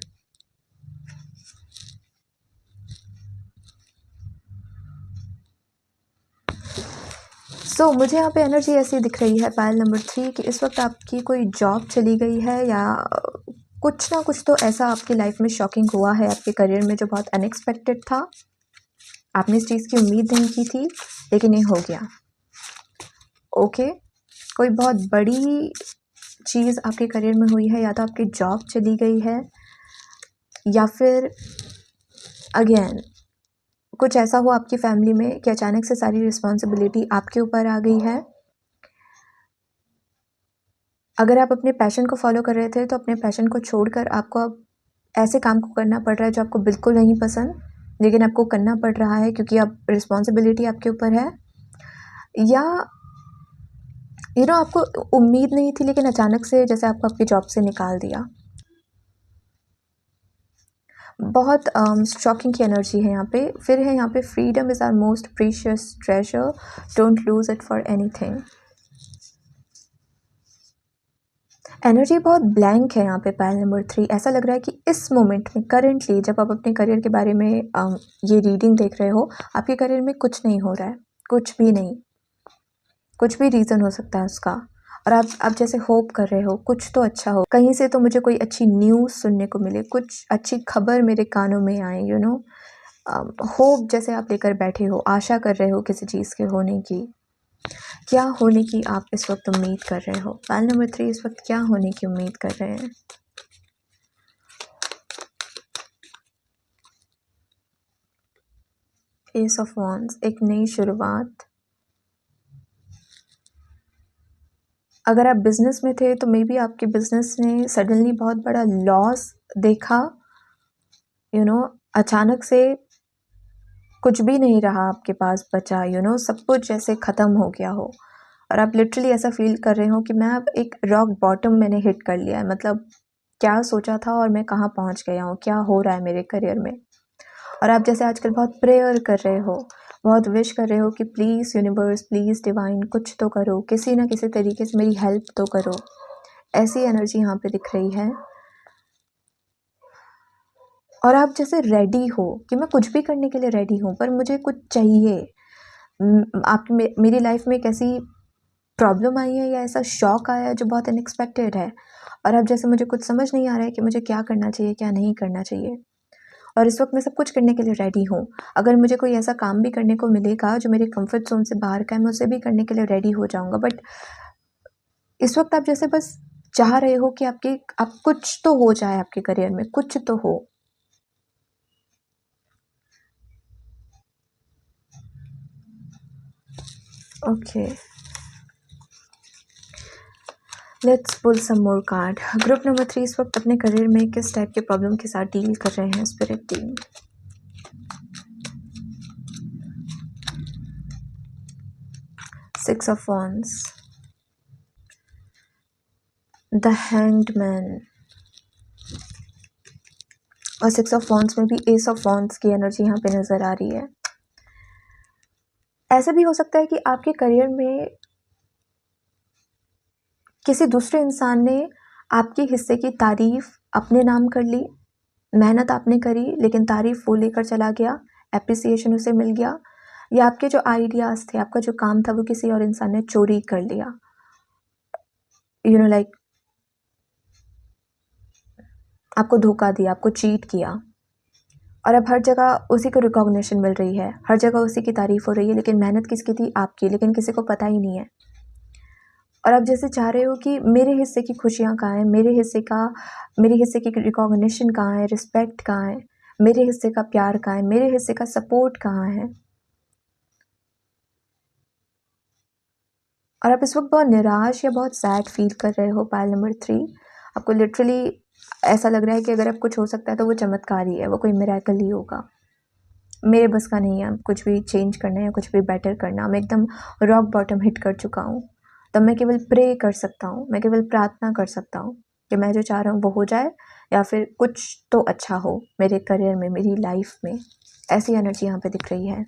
मुझे यहाँ पे एनर्जी ऐसी दिख रही है पाइल नंबर 3 कि इस वक्त आपकी कोई जॉब चली गई है या कुछ ना कुछ तो ऐसा आपकी लाइफ में शॉकिंग हुआ है आपके करियर में जो बहुत अनएक्सपेक्टेड था। आपने इस चीज़ की उम्मीद नहीं की थी, लेकिन ये हो गया। ओके, कोई बहुत बड़ी चीज़ आपके करियर में हुई है, या तो आपकी जॉब चली गई है, या फिर अगेन कुछ ऐसा हुआ आपकी फैमिली में कि अचानक से सारी रिस्पॉन्सिबिलिटी आपके ऊपर आ गई है। अगर आप अपने पैशन को फॉलो कर रहे थे, तो अपने पैशन को छोड़कर आपको अब ऐसे काम को करना पड़ रहा है जो आपको बिल्कुल नहीं पसंद, लेकिन आपको करना पड़ रहा है क्योंकि अब रिस्पॉन्सिबिलिटी आपके ऊपर है। या आपको उम्मीद नहीं थी, लेकिन अचानक से जैसे आपको आपकी जॉब से निकाल दिया। बहुत शॉकिंग की एनर्जी है यहाँ पे। फिर है यहाँ पे freedom is our most precious treasure, don't lose it for anything. Energy बहुत ब्लैंक है यहाँ पे पाइल नंबर 3। ऐसा लग रहा है कि इस मोमेंट में करेंटली जब आप अपने करियर के बारे में ये रीडिंग देख रहे हो, आपके करियर में कुछ नहीं हो रहा है, कुछ भी नहीं। कुछ भी रीज़न हो सकता है उसका, और आप जैसे होप कर रहे हो कुछ तो अच्छा हो, कहीं से तो मुझे कोई अच्छी न्यूज़ सुनने को मिले, कुछ अच्छी खबर मेरे कानों में आए, होप जैसे आप लेकर बैठे हो, आशा कर रहे हो किसी चीज़ के होने की। क्या होने की आप इस वक्त उम्मीद कर रहे हो? पाइल नंबर 3 इस वक्त क्या होने की उम्मीद कर रहे हैं? एस ऑफ वॉन्ड्स, एक नई शुरुआत। अगर आप बिजनेस में थे तो मे बी आपके बिजनेस ने सडनली बहुत बड़ा लॉस देखा, अचानक से कुछ भी नहीं रहा आपके पास बचा, सब कुछ जैसे ख़त्म हो गया हो, और आप लिटरली ऐसा फील कर रहे हो कि मैं अब एक रॉक बॉटम मैंने हिट कर लिया है। मतलब क्या सोचा था और मैं कहाँ पहुँच गया हूँ, क्या हो रहा है मेरे करियर में। और आप जैसे आजकल बहुत प्रेयर कर रहे हो, बहुत विश कर रहे हो कि प्लीज़ यूनिवर्स, प्लीज़ डिवाइन कुछ तो करो, किसी ना किसी तरीके से मेरी हेल्प तो करो। ऐसी एनर्जी यहाँ पे दिख रही है। और आप जैसे रेडी हो कि मैं कुछ भी करने के लिए रेडी हूँ, पर मुझे कुछ चाहिए। मेरी लाइफ में एक ऐसी प्रॉब्लम आई है या ऐसा शॉक आया है जो बहुत अनएक्सपेक्टेड है, और अब जैसे मुझे कुछ समझ नहीं आ रहा है कि मुझे क्या करना चाहिए, क्या नहीं करना चाहिए। और इस वक्त मैं सब कुछ करने के लिए रेडी हूँ। अगर मुझे कोई ऐसा काम भी करने को मिलेगा जो मेरे कंफर्ट जोन से बाहर का है, मैं उसे भी करने के लिए रेडी हो जाऊँगा। बट इस वक्त आप जैसे बस चाह रहे हो कि आप कुछ तो हो जाए, आपके करियर में कुछ तो हो। Okay, let's pull some more card. Group number 3 इस वक्त अपने करियर में किस टाइप के प्रॉब्लम के साथ डील कर रहे हैं spirit team? Six of wands, the hanged man, और सिक्स ऑफ वॉन्ड्स में भी एस ऑफ वॉन्ड्स की एनर्जी यहाँ पे नज़र आ रही है। ऐसा भी हो सकता है कि आपके करियर में किसी दूसरे इंसान ने आपके हिस्से की तारीफ अपने नाम कर ली। मेहनत आपने करी, लेकिन तारीफ वो लेकर चला गया, एप्रिसिएशन उसे मिल गया। या आपके जो आइडियाज़ थे, आपका जो काम था, वो किसी और इंसान ने चोरी कर लिया। लाइक आपको धोखा दिया, आपको चीट किया, और अब हर जगह उसी को रिकॉग्निशन मिल रही है, हर जगह उसी की तारीफ हो रही है, लेकिन मेहनत किसकी थी? आपकी, लेकिन किसी को पता ही नहीं है। और आप जैसे चाह रहे हो कि मेरे हिस्से की खुशियाँ कहाँ हैं, मेरे हिस्से की रिकॉग्निशन कहाँ है, रिस्पेक्ट कहाँ है, मेरे हिस्से का प्यार कहाँ है, मेरे हिस्से का सपोर्ट कहाँ है। और आप इस वक्त बहुत निराश या बहुत सैड फील कर रहे हो पाइल नंबर 3। आपको लिटरली ऐसा लग रहा है कि अगर अब कुछ हो सकता है तो वो चमत्कार ही है, वो कोई मिरेकल ही होगा। मेरे बस का नहीं है कुछ भी चेंज करना या कुछ भी बेटर करना। मैं एकदम रॉक बॉटम हिट कर चुका हूँ। तब मैं केवल प्रे कर सकता हूँ, मैं केवल प्रार्थना कर सकता हूँ कि मैं जो चाह रहा हूँ वो हो जाए, या फिर कुछ तो अच्छा हो मेरे करियर में, मेरी लाइफ में। ऐसी एनर्जी यहाँ पे दिख रही है।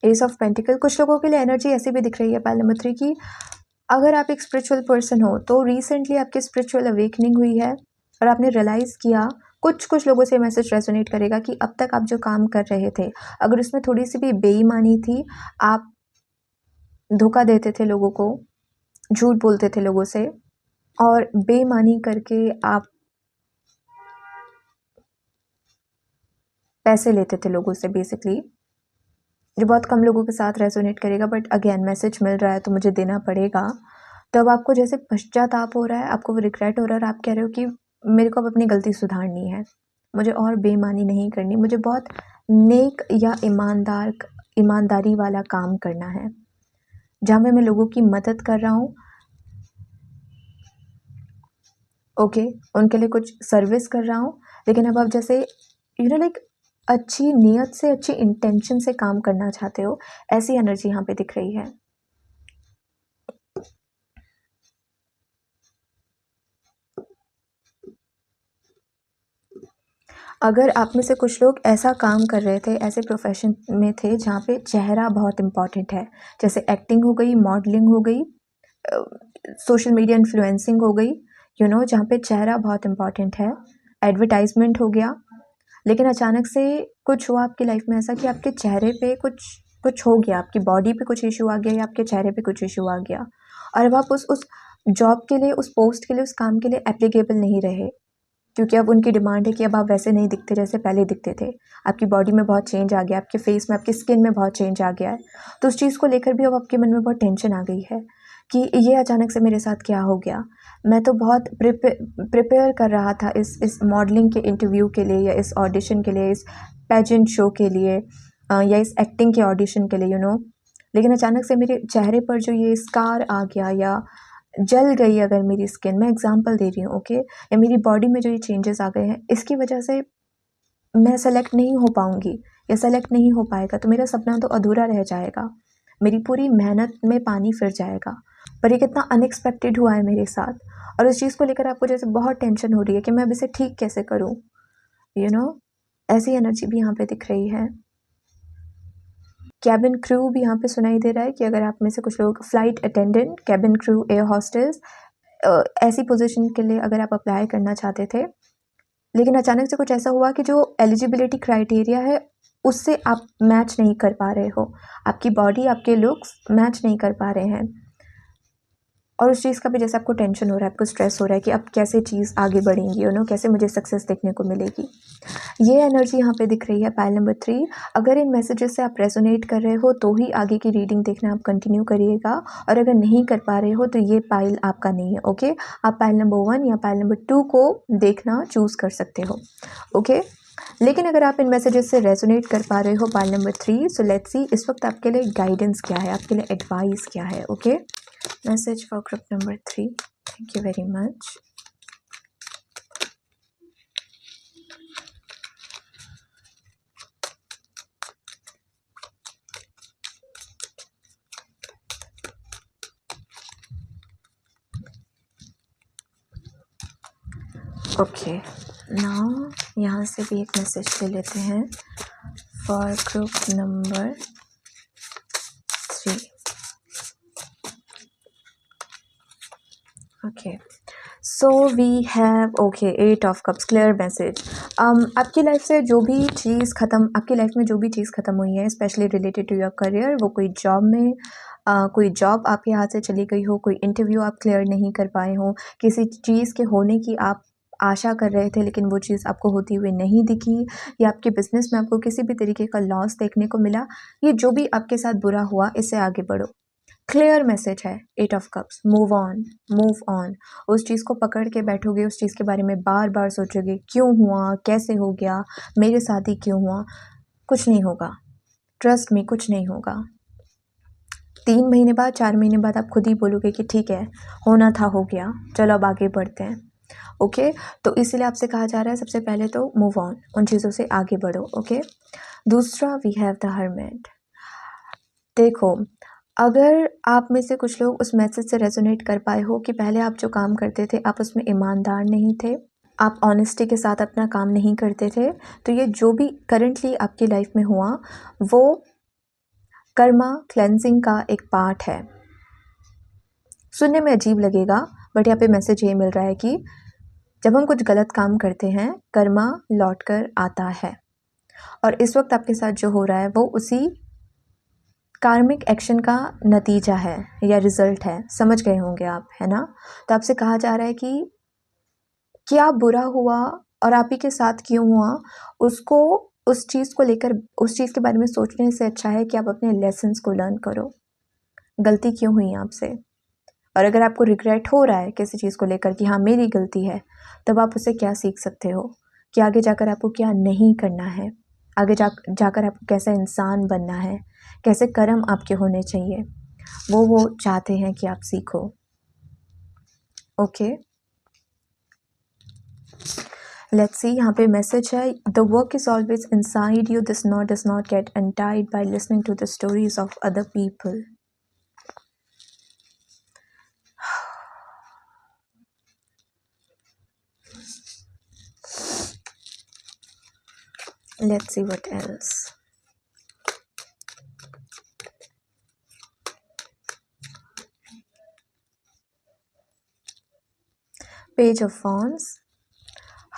एस ऑफ पेंटिकल, कुछ लोगों के लिए एनर्जी ऐसी भी दिख रही है पाइल नंबर 3 की अगर आप एक स्पिरिचुअल पर्सन हो तो रिसेंटली आपकी स्पिरिचुअल अवेकनिंग हुई है और आपने रियलाइज़ किया। कुछ लोगों से मैसेज रेजोनेट करेगा कि अब तक आप जो काम कर रहे थे, अगर उसमें थोड़ी सी भी बेईमानी थी, आप धोखा देते थे लोगों को, झूठ बोलते थे लोगों से और बेईमानी करके आप पैसे लेते थे लोगों से बेसिकली, जो बहुत कम लोगों के साथ रेजोनेट करेगा, बट अगेन मैसेज मिल रहा है तो मुझे देना पड़ेगा। तब आपको जैसे पश्चाताप हो रहा है, आपको वो रिग्रेट हो रहा है और आप कह रहे हो कि मेरे को अब अपनी गलती सुधारनी है, मुझे और बेईमानी नहीं करनी, मुझे बहुत नेक या ईमानदारी वाला काम करना है, जहाँ पे मैं लोगों की मदद कर रहा हूँ, ओके, उनके लिए कुछ सर्विस कर रहा हूँ, लेकिन अब आप जैसे लाइक अच्छी नीयत से, अच्छी इंटेंशन से काम करना चाहते हो, ऐसी एनर्जी यहाँ पे दिख रही है। अगर आप में से कुछ लोग ऐसा काम कर रहे थे, ऐसे प्रोफेशन में थे जहाँ पे चेहरा बहुत इम्पॉर्टेंट है, जैसे एक्टिंग हो गई, मॉडलिंग हो गई, सोशल मीडिया इन्फ्लुएंसिंग हो गई, जहाँ पे चेहरा बहुत इम्पॉर्टेंट है, एडवर्टाइजमेंट हो गया, लेकिन अचानक से कुछ हुआ आपकी लाइफ में ऐसा कि आपके चेहरे पे कुछ हो गया, आपकी बॉडी पे कुछ इशू आ गया या आपके चेहरे पे कुछ इशू आ गया, और अब आप उस जॉब के लिए, उस पोस्ट के लिए, उस काम के लिए एप्लीकेबल नहीं रहे, क्योंकि अब उनकी डिमांड है कि अब आप वैसे नहीं दिखते जैसे पहले दिखते थे, आपकी बॉडी में बहुत चेंज आ गया, आपके फेस में, आपकी स्किन में बहुत चेंज आ गया है, तो उस चीज़ को लेकर भी अब आपके मन में बहुत टेंशन आ गई है कि ये अचानक से मेरे साथ क्या हो गया। मैं तो बहुत प्रिपेयर कर रहा था इस मॉडलिंग के इंटरव्यू के लिए, या इस ऑडिशन के लिए, इस पेजेंट शो के लिए, या इस एक्टिंग के ऑडिशन के लिए, लेकिन अचानक से मेरे चेहरे पर जो ये स्कार आ गया, या जल गई अगर मेरी स्किन, मैं एग्जांपल दे रही हूँ, ओके, या मेरी बॉडी में जो ये चेंजेस आ गए हैं, इसकी वजह से मैं सेलेक्ट नहीं हो पाऊँगी या सेलेक्ट नहीं हो पाएगा, तो मेरा सपना तो अधूरा रह जाएगा, मेरी पूरी मेहनत में पानी फिर जाएगा। पर ये कितना अनएक्सपेक्टेड हुआ है मेरे साथ, और उस चीज़ को लेकर आपको जैसे बहुत टेंशन हो रही है कि मैं अब इसे ठीक कैसे करूँ, ऐसी एनर्जी भी यहाँ पे दिख रही है। कैबिन क्रू भी यहाँ पे सुनाई दे रहा है कि अगर आप में से कुछ लोग flight attendant, cabin crew, air hostess, ऐसी पोजीशन के लिए अगर आप अप्लाई करना चाहते थे, लेकिन अचानक से कुछ ऐसा हुआ कि जो एलिजिबिलिटी क्राइटेरिया है उससे आप मैच नहीं कर पा रहे हो, आपकी बॉडी, आपके लुक्स मैच नहीं कर पा रहे हैं, और उस चीज़ का भी जैसे आपको टेंशन हो रहा है, आपको स्ट्रेस हो रहा है कि अब कैसे चीज़ आगे बढ़ेंगी, कैसे मुझे सक्सेस देखने को मिलेगी। ये एनर्जी यहाँ पे दिख रही है पाइल नंबर 3। अगर इन मैसेजेस से आप रेजोनेट कर रहे हो तो ही आगे की रीडिंग देखना आप कंटिन्यू करिएगा, और अगर नहीं कर पा रहे हो तो ये पाइल आपका नहीं है, ओके। आप पाइल नंबर 1 या पाइल नंबर 2 को देखना चूज़ कर सकते हो, ओके। लेकिन अगर आप इन मैसेजेस से रेजोनेट कर पा रहे हो pile number 3, so let's see इस वक्त आपके लिए गाइडेंस क्या है, आपके लिए एडवाइस क्या है, okay. Message for group number 3, thank you very much. Okay, now यहाँ से भी एक मैसेज ले लेते हैं for group number 3। Okay, so we have, okay, 8 of cups, clear message. आपकी लाइफ से जो भी चीज़ ख़त्म, आपकी लाइफ में जो भी चीज़ ख़त्म हुई है, specially related to your career, वो कोई जॉब में, कोई जॉब आपके हाथ से चली गई हो, कोई इंटरव्यू आप क्लियर नहीं कर पाए हो, किसी चीज़ के होने की आप आशा कर रहे थे लेकिन वो चीज़ आपको होती हुई नहीं दिखी, या आपके बिजनेस में आपको किसी भी तरीके का लॉस देखने को मिला, ये जो भी आपके साथ बुरा हुआ, इससे आगे बढ़ो। क्लियर मैसेज है 8 of cups, move on, move on. उस चीज़ को पकड़ के बैठोगे, उस चीज़ के बारे में बार बार सोचोगे, क्यों हुआ, कैसे हो गया, मेरे साथ ही क्यों हुआ, कुछ नहीं होगा, ट्रस्ट मी, कुछ नहीं होगा। 3 महीने बाद, 4 महीने बाद आप खुद ही बोलोगे कि ठीक है, होना था हो गया, चलो अब आगे बढ़ते हैं, ओके। तो इसीलिए आपसे कहा जा रहा है सबसे पहले तो मूव ऑन, उन चीज़ों से आगे बढ़ो, ओके। दूसरा, वी हैव द हर्मिट। देखो, अगर आप में से कुछ लोग उस मैसेज से रेजोनेट कर पाए हो कि पहले आप जो काम करते थे आप उसमें ईमानदार नहीं थे, आप ऑनेस्टी के साथ अपना काम नहीं करते थे, तो ये जो भी करंटली आपकी लाइफ में हुआ वो कर्मा क्लेंजिंग का एक पार्ट है। सुनने में अजीब लगेगा, बट यहाँ पे मैसेज ये मिल रहा है कि जब हम कुछ गलत काम करते हैं, कर्मा लौट कर आता है, और इस वक्त आपके साथ जो हो रहा है वो उसी कार्मिक एक्शन का नतीजा है या रिजल्ट है, समझ गए होंगे आप, है ना। तो आपसे कहा जा रहा है कि क्या बुरा हुआ और आप ही के साथ क्यों हुआ, उसको उस चीज़ को लेकर उस चीज़ के बारे में सोचने से अच्छा है कि आप अपने लेसन्स को लर्न करो। गलती क्यों हुई आपसे, और अगर आपको रिग्रेट हो रहा है किसी चीज़ को लेकर कि हाँ मेरी गलती है, तब आप उससे क्या सीख सकते हो कि आगे जाकर आपको क्या नहीं करना है, आगे जाकर आपको कैसा इंसान बनना है, कैसे कर्म आपके होने चाहिए, वो चाहते हैं कि आप सीखो। ओके, लेट्स सी, यहाँ पे मैसेज है, the work is always inside you, this not does not get untied by listening to the stories of other people. Let's see what else. Page of Wands,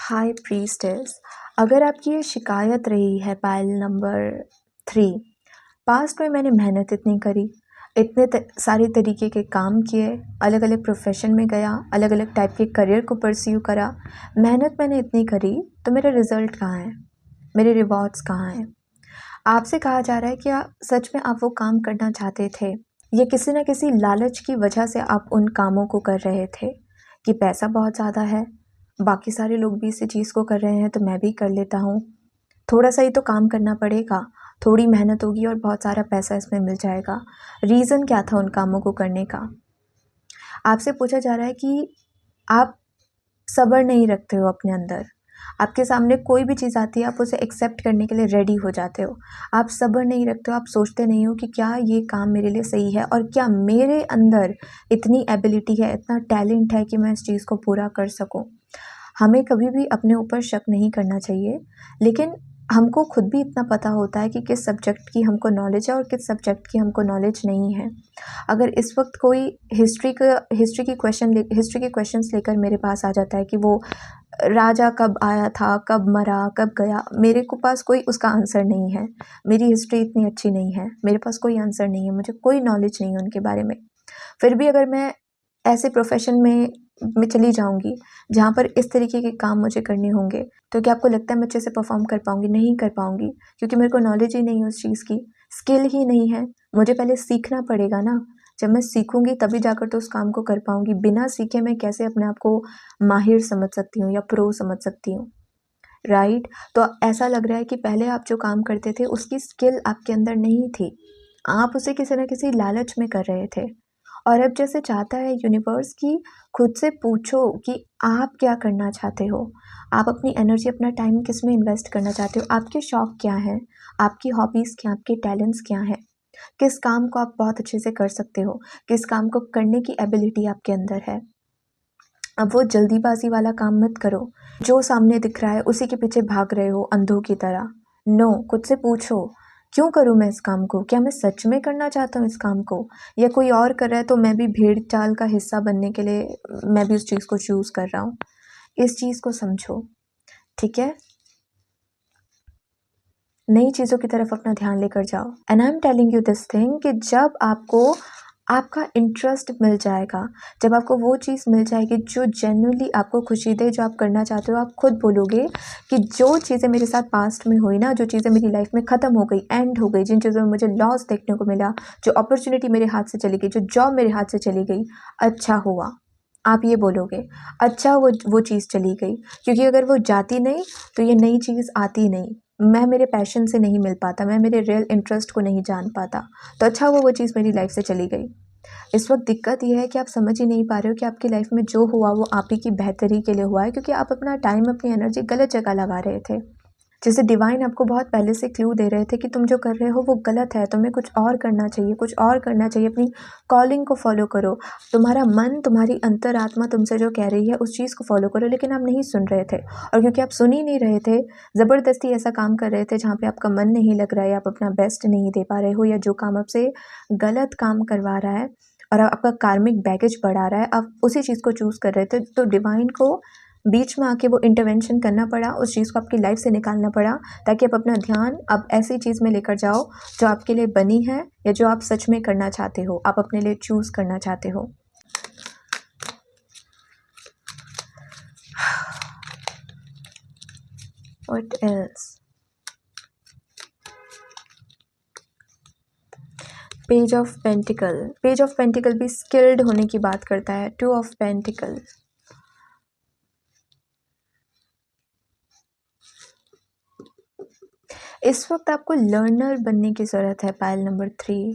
High Priestess. अगर आपकी ये शिकायत रही है pile number 3, past में मैंने मेहनत इतनी करी, इतने सारे तरीके के काम किए, अलग अलग प्रोफेशन में गया, अलग अलग टाइप के करियर को परस्यू करा, मेहनत मैंने इतनी करी, तो मेरा रिजल्ट कहाँ है, मेरे रिवॉर्ड्स कहाँ हैं। आपसे कहा जा रहा है कि सच में आप वो काम करना चाहते थे, या किसी न किसी लालच की वजह से आप उन कामों को कर रहे थे कि पैसा बहुत ज़्यादा है, बाकी सारे लोग भी इसी चीज़ को कर रहे हैं तो मैं भी कर लेता हूँ, थोड़ा सा ही तो काम करना पड़ेगा, थोड़ी मेहनत होगी और बहुत सारा पैसा इसमें मिल जाएगा। रीज़न क्या था उन कामों को करने का? आपसे पूछा जा रहा है कि आप सब्र नहीं रखते हो अपने अंदर, आपके सामने कोई भी चीज़ आती है आप उसे एक्सेप्ट करने के लिए रेडी हो जाते हो, आप सब्र नहीं रखते हो, आप सोचते नहीं हो कि क्या ये काम मेरे लिए सही है और क्या मेरे अंदर इतनी एबिलिटी है, इतना टैलेंट है कि मैं इस चीज़ को पूरा कर सकूं। हमें कभी भी अपने ऊपर शक नहीं करना चाहिए, लेकिन हमको खुद भी इतना पता होता है कि किस सब्जेक्ट की हमको नॉलेज है और किस सब्जेक्ट की हमको नॉलेज नहीं है। अगर इस वक्त कोई हिस्ट्री के क्वेश्चंस लेकर मेरे पास आ जाता है कि वो राजा कब आया था, कब मरा, कब गया, मेरे को पास कोई उसका आंसर नहीं है। मेरी हिस्ट्री इतनी अच्छी नहीं है, मेरे पास कोई आंसर नहीं है, मुझे कोई नॉलेज नहीं है उनके बारे में। फिर भी अगर मैं ऐसे प्रोफेशन में चली जाऊंगी जहाँ पर इस तरीके के काम मुझे करने होंगे, तो क्या आपको लगता है मैं अच्छे से परफॉर्म कर पाऊंगी? नहीं कर पाऊंगी, क्योंकि मेरे को नॉलेज ही नहीं है उस चीज़ की, स्किल ही नहीं है। मुझे पहले सीखना पड़ेगा ना, जब मैं सीखूंगी तभी जाकर तो उस काम को कर पाऊंगी। बिना सीखे मैं कैसे अपने आप को माहिर समझ सकती हूँ या प्रो समझ सकती हूँ, राइट। तो ऐसा लग रहा है कि पहले आप जो काम करते थे उसकी स्किल आपके अंदर नहीं थी, आप उसे किसी न किसी लालच में कर रहे थे। और अब जैसे चाहता है यूनिवर्स की, खुद से पूछो कि आप क्या करना चाहते हो, आप अपनी एनर्जी, अपना टाइम किस में इन्वेस्ट करना चाहते हो, आपके शौक क्या हैं, आपकी हॉबीज़ क्या, आपके टैलेंट्स क्या हैं, किस काम को आप बहुत अच्छे से कर सकते हो, किस काम को करने की एबिलिटी आपके अंदर है। अब वो जल्दीबाजी वाला काम मत करो, जो सामने दिख रहा है उसी के पीछे भाग रहे हो अंधों की तरह। नो, खुद से पूछो, क्यों करूँ मैं इस काम को, क्या मैं सच में करना चाहता हूँ इस काम को, या कोई और कर रहा है तो मैं भी भीड़ चाल का हिस्सा बनने के लिए मैं भी उस चीज़ को चूज़ कर रहा हूँ। इस चीज़ को समझो, ठीक है। नई चीज़ों की तरफ अपना ध्यान लेकर जाओ। And I am telling you this thing कि जब आपको आपका इंटरेस्ट मिल जाएगा, जब आपको वो चीज़ मिल जाएगी जो जेन्युइनली आपको खुशी दे, जो आप करना चाहते हो, आप खुद बोलोगे कि जो चीज़ें मेरे साथ पास्ट में हुई ना, जो चीज़ें मेरी लाइफ में ख़त्म हो गई, एंड हो गई, जिन चीज़ों में मुझे लॉस देखने को मिला, जो अपॉर्चुनिटी मेरे हाथ से चली गई, जो जॉब मेरे हाथ से चली गई, अच्छा हुआ। आप ये बोलोगे, अच्छा वो चीज़ चली गई, क्योंकि अगर वो जाती नहीं तो ये नई चीज़ आती नहीं, मैं मेरे पैशन से नहीं मिल पाता, मैं मेरे रियल इंटरेस्ट को नहीं जान पाता, तो अच्छा वो चीज़ मेरी लाइफ से चली गई। इस वक्त दिक्कत ये है कि आप समझ ही नहीं पा रहे हो कि आपकी लाइफ में जो हुआ वो आप ही की बेहतरी के लिए हुआ है, क्योंकि आप अपना टाइम, अपनी एनर्जी गलत जगह लगा रहे थे। जैसे डिवाइन आपको बहुत पहले से क्लू दे रहे थे कि तुम जो कर रहे हो वो गलत है, तुम्हें कुछ और करना चाहिए, कुछ और करना चाहिए, अपनी कॉलिंग को फॉलो करो, तुम्हारा मन, तुम्हारी अंतरात्मा तुमसे जो कह रही है उस चीज़ को फॉलो करो। लेकिन आप नहीं सुन रहे थे, और क्योंकि आप सुन ही नहीं रहे थे, ज़बरदस्ती ऐसा काम कर रहे थे जहाँ पे आपका मन नहीं लग रहा है, आप अपना बेस्ट नहीं दे पा रहे हो, या जो काम आपसे गलत काम करवा रहा है और आपका कार्मिक बैगेज बढ़ा रहा है, आप उसी चीज़ को चूज़ कर रहे थे, तो डिवाइन को बीच में आके वो इंटरवेंशन करना पड़ा, उस चीज़ को आपकी लाइफ से निकालना पड़ा, ताकि आप अपना ध्यान अब ऐसी चीज़ में लेकर जाओ जो आपके लिए बनी है या जो आप सच में करना चाहते हो, आप अपने लिए चूज़ करना चाहते हो। What else? Page of pentacle. Page of pentacle भी स्किल्ड होने की बात करता है। टू ऑफ पेंटिकल, इस वक्त आपको लर्नर बनने की ज़रूरत है। पाइल नंबर 3,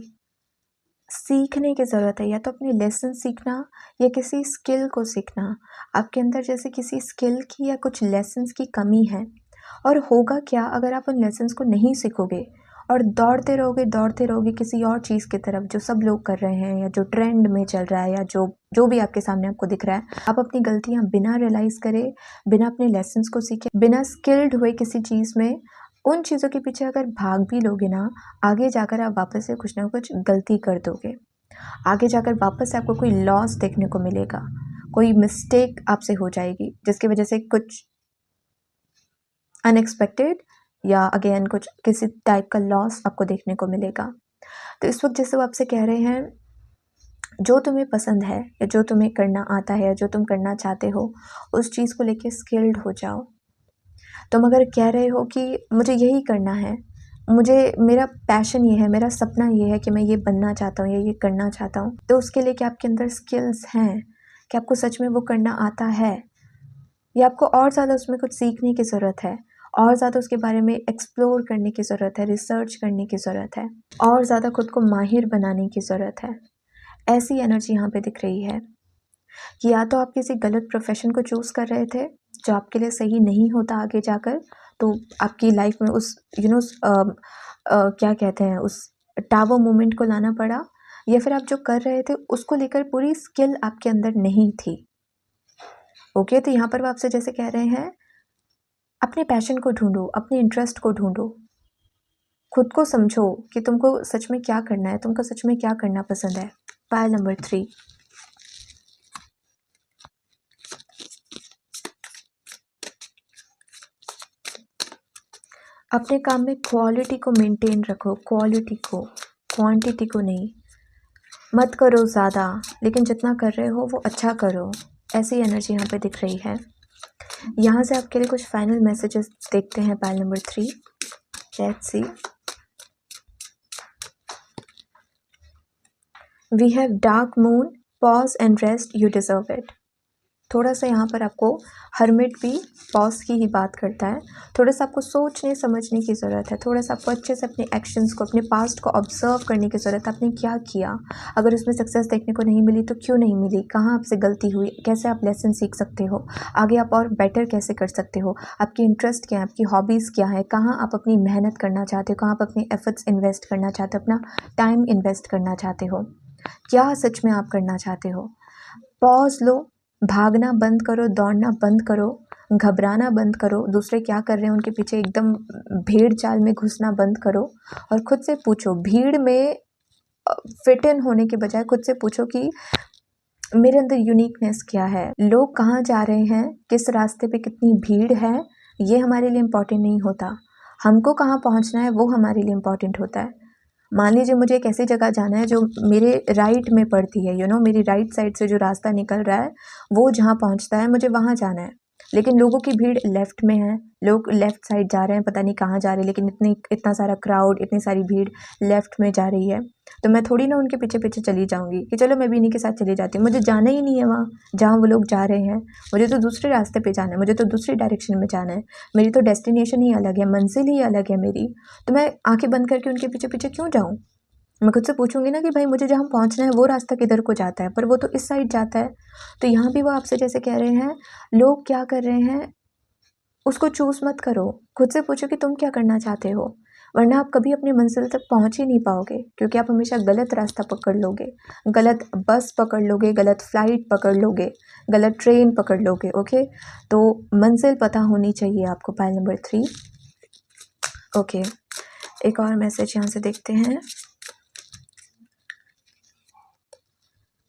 सीखने की ज़रूरत है, या तो अपने लेसन सीखना या किसी स्किल को सीखना। आपके अंदर जैसे किसी स्किल की या कुछ लेसन्स की कमी है, और होगा क्या अगर आप उन लेसन्स को नहीं सीखोगे और दौड़ते रहोगे किसी और चीज़ की तरफ जो सब लोग कर रहे हैं या जो ट्रेंड में चल रहा है या जो भी आपके सामने आपको दिख रहा है। आप अपनी गलतियाँ बिना रियलाइज़ करे, बिना अपने लेसन्स को सीखे, बिना स्किल्ड हुए किसी चीज़ में उन चीज़ों के पीछे अगर भाग भी लोगे ना, आगे जाकर आप वापस से कुछ ना कुछ गलती कर दोगे। आगे जाकर वापस से आपको कोई लॉस देखने को मिलेगा, कोई मिस्टेक आपसे हो जाएगी, जिसकी वजह से कुछ अनएक्सपेक्टेड या अगेन कुछ किसी टाइप का लॉस आपको देखने को मिलेगा। तो इस वक्त जैसे वो आपसे कह रहे हैं, जो तुम्हें पसंद है या जो तुम्हें करना आता है, जो तुम करना चाहते हो, उस चीज़ को लेके स्किल्ड हो जाओ। तुम अगर कह रहे हो कि मुझे यही करना है, मेरा पैशन ये है, मेरा सपना ये है कि मैं ये बनना चाहता हूँ या ये करना चाहता हूँ, तो उसके लिए क्या आपके अंदर स्किल्स हैं? क्या आपको सच में वो करना आता है, या आपको और ज़्यादा उसमें कुछ सीखने की ज़रूरत है, और ज़्यादा उसके बारे में एक्सप्लोर करने की ज़रूरत है, रिसर्च करने की ज़रूरत है, और ज़्यादा खुद को माहिर बनाने की ज़रूरत है? ऐसी एनर्जी यहाँ पे दिख रही है कि या तो आप किसी गलत प्रोफेशन को चूज़ कर रहे थे जो आपके लिए सही नहीं होता आगे जाकर, तो आपकी लाइफ में उस क्या कहते हैं, उस टावर मोमेंट को लाना पड़ा, या फिर आप जो कर रहे थे उसको लेकर पूरी स्किल आपके अंदर नहीं थी। ओके, तो यहाँ पर वो आपसे जैसे कह रहे हैं, अपने पैशन को ढूंढो, अपने इंटरेस्ट को ढूंढो, खुद को समझो कि तुमको सच में क्या करना है, तुमको सच में क्या करना पसंद है। पाइल नंबर 3, अपने काम में क्वालिटी को मेंटेन रखो, क्वालिटी को, क्वांटिटी को नहीं। मत करो ज़्यादा, लेकिन जितना कर रहे हो वो अच्छा करो। ऐसी एनर्जी यहाँ पे दिख रही है। यहाँ से आपके लिए कुछ फाइनल मैसेजेस देखते हैं। Pile number 3, let's see. We have dark moon, pause and rest, you deserve it. थोड़ा सा यहाँ पर आपको हर्मिट भी पॉज की ही बात करता है। थोड़ा सा आपको सोचने समझने की ज़रूरत है, थोड़ा सा आपको अच्छे से अपने एक्शंस को, अपने पास्ट को ऑब्जर्व करने की ज़रूरत है। आपने क्या किया, अगर उसमें सक्सेस देखने को नहीं मिली तो क्यों नहीं मिली, कहाँ आपसे गलती हुई, कैसे आप लेसन सीख सकते हो, आगे आप और बेटर कैसे कर सकते हो, आपकी इंटरेस्ट क्या है, आपकी हॉबीज़ क्या है, कहाँ आप अपनी मेहनत करना चाहते हो, कहाँ आप अपने एफर्ट्स इन्वेस्ट करना चाहते हो, अपना टाइम इन्वेस्ट करना चाहते हो, क्या सच में आप करना चाहते हो। पॉज लो, भागना बंद करो, दौड़ना बंद करो, घबराना बंद करो, दूसरे क्या कर रहे हैं उनके पीछे एकदम भेड़ चाल में घुसना बंद करो, और खुद से पूछो, भीड़ में फिट इन होने के बजाय खुद से पूछो कि मेरे अंदर यूनिकनेस क्या है। लोग कहाँ जा रहे हैं, किस रास्ते पे कितनी भीड़ है, ये हमारे लिए इम्पोर्टेंट नहीं होता। हमको कहाँ पहुँचना है वो हमारे लिए इम्पोर्टेंट होता है। मान लीजिए मुझे एक ऐसी जगह जाना है जो मेरे राइट में पड़ती है, मेरी राइट साइड से जो रास्ता निकल रहा है वो जहाँ पहुँचता है मुझे वहाँ जाना है, लेकिन लोगों की भीड़ लेफ़्ट में है, लोग लेफ़्ट साइड जा रहे हैं, पता नहीं कहाँ जा रहे हैं, लेकिन इतना सारा क्राउड, इतनी सारी भीड़ लेफ़्ट में जा रही है, तो मैं थोड़ी ना उनके पीछे पीछे चली जाऊँगी कि चलो मैं भी इन्हीं के साथ चली जाती हूँ। मुझे जाना ही नहीं है वहाँ जहाँ वो लोग जा रहे हैं, मुझे तो दूसरे रास्ते पे जाना है, मुझे तो दूसरी डायरेक्शन में जाना है, मेरी तो डेस्टिनेशन ही अलग है, मंजिल ही अलग है मेरी, तो मैं आँखें बंद करके उनके पीछे पीछे क्यों जाऊँ। मैं खुद से पूछूंगी ना कि भाई मुझे जहाँ पहुँचना है वो रास्ता किधर को जाता है, पर वो तो इस साइड जाता है। तो यहाँ भी वो आपसे जैसे कह रहे हैं, लोग क्या कर रहे हैं उसको चूज़ मत करो, खुद से पूछो कि तुम क्या करना चाहते हो, वरना आप कभी अपनी मंजिल तक पहुँच ही नहीं पाओगे, क्योंकि आप हमेशा गलत रास्ता पकड़ लोगे, गलत बस पकड़ लोगे, गलत फ्लाइट पकड़ लोगे, गलत ट्रेन पकड़ लोगे। ओके, तो मंजिल पता होनी चाहिए आपको। Pile number 3। ओके, एक और मैसेज यहाँ से देखते हैं।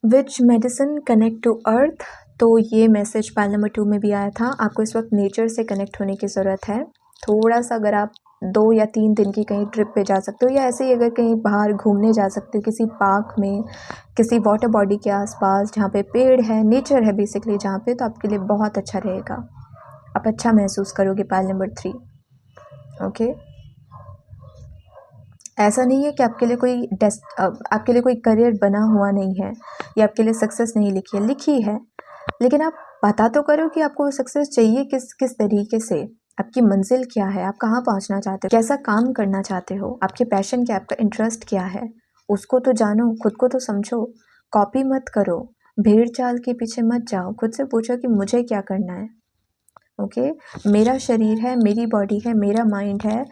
Which medicine connect to earth? तो ये मैसेज पाइल नंबर 2 में भी आया था। आपको इस वक्त नेचर से कनेक्ट होने की ज़रूरत है। थोड़ा सा अगर आप 2 या 3 दिन की कहीं ट्रिप पे जा सकते हो, या ऐसे ही अगर कहीं बाहर घूमने जा सकते हो किसी पार्क में, किसी वाटर बॉडी के आसपास जहाँ पे पेड़ है, नेचर है बेसिकली जहाँ पे, तो आपके लिए बहुत अच्छा रहेगा। आप अच्छा महसूस करोगे पाइल नंबर 3। ओके, ऐसा नहीं है कि आपके लिए कोई करियर बना हुआ नहीं है या आपके लिए सक्सेस नहीं लिखी है, लेकिन आप पता तो करो कि आपको सक्सेस चाहिए किस किस तरीके से, आपकी मंजिल क्या है, आप कहाँ पहुँचना चाहते हो, कैसा काम करना चाहते हो, आपके पैशन क्या है, आपका इंटरेस्ट क्या है, उसको तो जानो, खुद को तो समझो। कॉपी मत करो, भेड़ चाल के पीछे मत जाओ, खुद से पूछो कि मुझे क्या करना है। ओके, मेरा शरीर है, मेरी बॉडी है, मेरा माइंड है,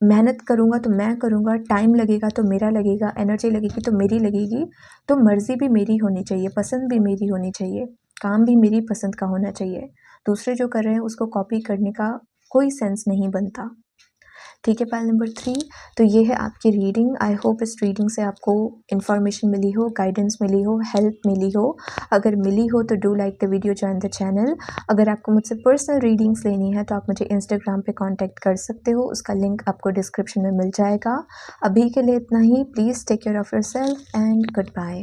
मेहनत करूँगा तो मैं करूँगा, टाइम लगेगा तो मेरा लगेगा, एनर्जी लगेगी तो मेरी लगेगी, तो मर्ज़ी भी मेरी होनी चाहिए, पसंद भी मेरी होनी चाहिए, काम भी मेरी पसंद का होना चाहिए। दूसरे जो कर रहे हैं उसको कॉपी करने का कोई सेंस नहीं बनता। ठीक है, पाइल नंबर 3, तो ये है आपकी रीडिंग। आई होप इस रीडिंग से आपको इन्फॉर्मेशन मिली हो, गाइडेंस मिली हो, हेल्प मिली हो। अगर मिली हो तो do like the video, join the channel. अगर आपको मुझसे पर्सनल रीडिंग्स लेनी है तो आप मुझे इंस्टाग्राम पे कांटेक्ट कर सकते हो, उसका लिंक आपको डिस्क्रिप्शन में मिल जाएगा। अभी के लिए इतना ही। Please take care of yourself and good bye.